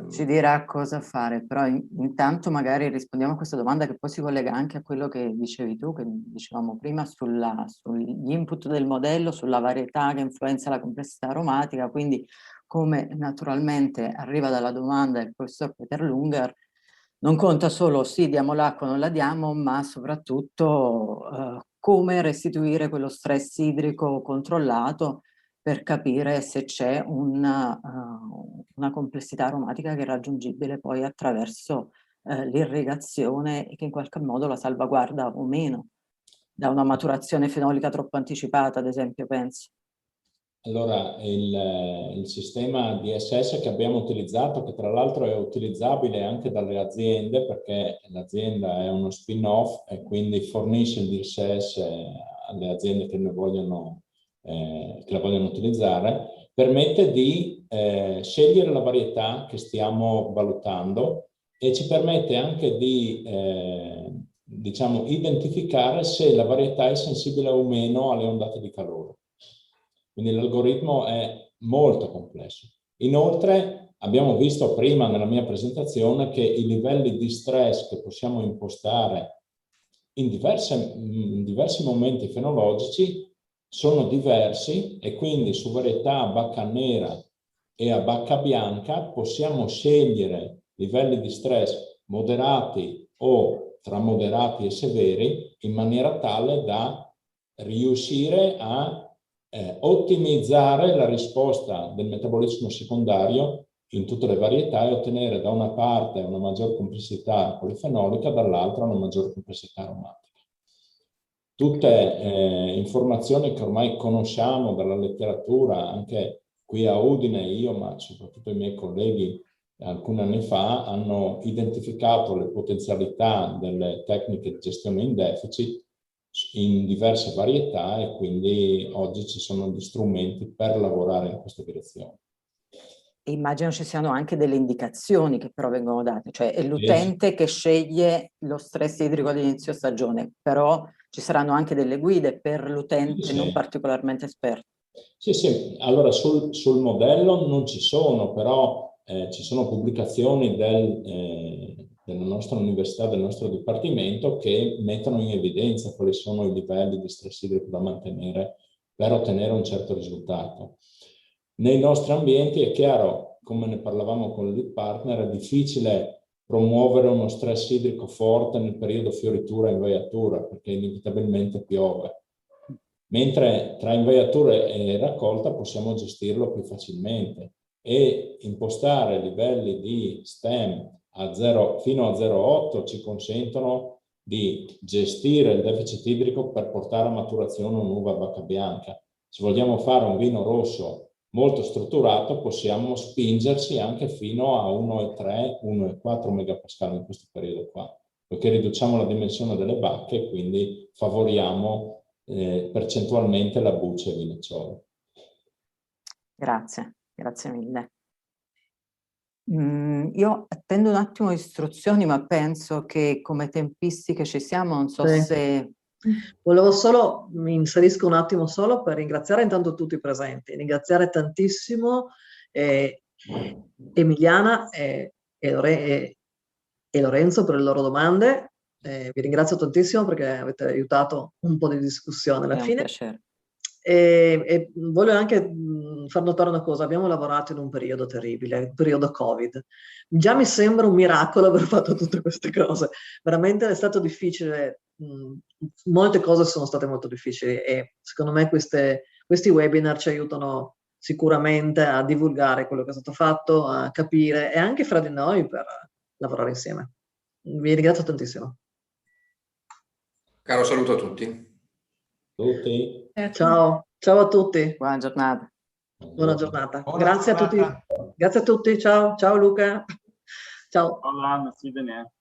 Ci dirà cosa fare, però intanto magari rispondiamo a questa domanda che poi si collega anche a quello che dicevi tu, che dicevamo prima sugli input del modello, sulla varietà che influenza la complessità aromatica, quindi come naturalmente arriva dalla domanda del professor Peter Lunger, non conta solo sì, diamo l'acqua, non la diamo, ma soprattutto come restituire quello stress idrico controllato per capire se c'è una complessità aromatica che è raggiungibile poi attraverso l'irrigazione e che in qualche modo la salvaguarda o meno da una maturazione fenolica troppo anticipata, ad esempio, penso. Allora, il sistema DSS che abbiamo utilizzato, che tra l'altro è utilizzabile anche dalle aziende, perché l'azienda è uno spin-off e quindi fornisce il DSS alle aziende che la vogliono utilizzare, permette di scegliere la varietà che stiamo valutando e ci permette anche di diciamo, identificare se la varietà è sensibile o meno alle ondate di calore. Quindi l'algoritmo è molto complesso. Inoltre abbiamo visto prima nella mia presentazione che i livelli di stress che possiamo impostare in diversi momenti fenologici sono diversi e quindi su varietà a bacca nera e a bacca bianca possiamo scegliere livelli di stress moderati o tra moderati e severi in maniera tale da riuscire a ottimizzare la risposta del metabolismo secondario in tutte le varietà e ottenere da una parte una maggior complessità polifenolica, dall'altra una maggior complessità aromatica. Tutte informazioni che ormai conosciamo dalla letteratura, anche qui a Udine io, ma soprattutto i miei colleghi alcuni anni fa, hanno identificato le potenzialità delle tecniche di gestione in deficit in diverse varietà e quindi oggi ci sono gli strumenti per lavorare in questa direzione. Immagino ci siano anche delle indicazioni che però vengono date, cioè è l'utente che sceglie lo stress idrico all'inizio stagione, però ci saranno anche delle guide per l'utente non particolarmente esperto. Sì, allora sul modello non ci sono, però ci sono pubblicazioni della nostra università, del nostro dipartimento, che mettono in evidenza quali sono i livelli di stress idrico da mantenere per ottenere un certo risultato. Nei nostri ambienti è chiaro, come ne parlavamo con il lead partner, è difficile promuovere uno stress idrico forte nel periodo fioritura e invaiatura, perché inevitabilmente piove. Mentre tra invaiatura e raccolta possiamo gestirlo più facilmente e impostare livelli di STEM fino a 0,8 ci consentono di gestire il deficit idrico per portare a maturazione un'uva a bacca bianca. Se vogliamo fare un vino rosso molto strutturato, possiamo spingersi anche fino a 1,3, 1,4 megapascal in questo periodo qua, perché riduciamo la dimensione delle bacche e quindi favoriamo percentualmente la buccia e vinacciolo. Grazie mille. Io attendo un attimo istruzioni, ma penso che come tempistiche ci siamo, non so se... Volevo solo, mi inserisco un attimo solo per ringraziare intanto tutti i presenti, ringraziare tantissimo Emiliana e Lorenzo per le loro domande. Vi ringrazio tantissimo perché avete aiutato un po' di discussione alla fine. È un piacere. E voglio anche far notare una cosa: abbiamo lavorato in un periodo terribile, il periodo Covid. Già mi sembra un miracolo aver fatto tutte queste cose. Veramente è stato difficile, molte cose sono state molto difficili e secondo me questi webinar ci aiutano sicuramente a divulgare quello che è stato fatto, a capire e anche fra di noi per lavorare insieme. Vi ringrazio tantissimo. Caro saluto a tutti. Ciao a tutti. Buona giornata. Buona giornata. Grazie a tutti. Grazie a tutti. Ciao Luca. Ciao. Ciao Anna, sì, bene.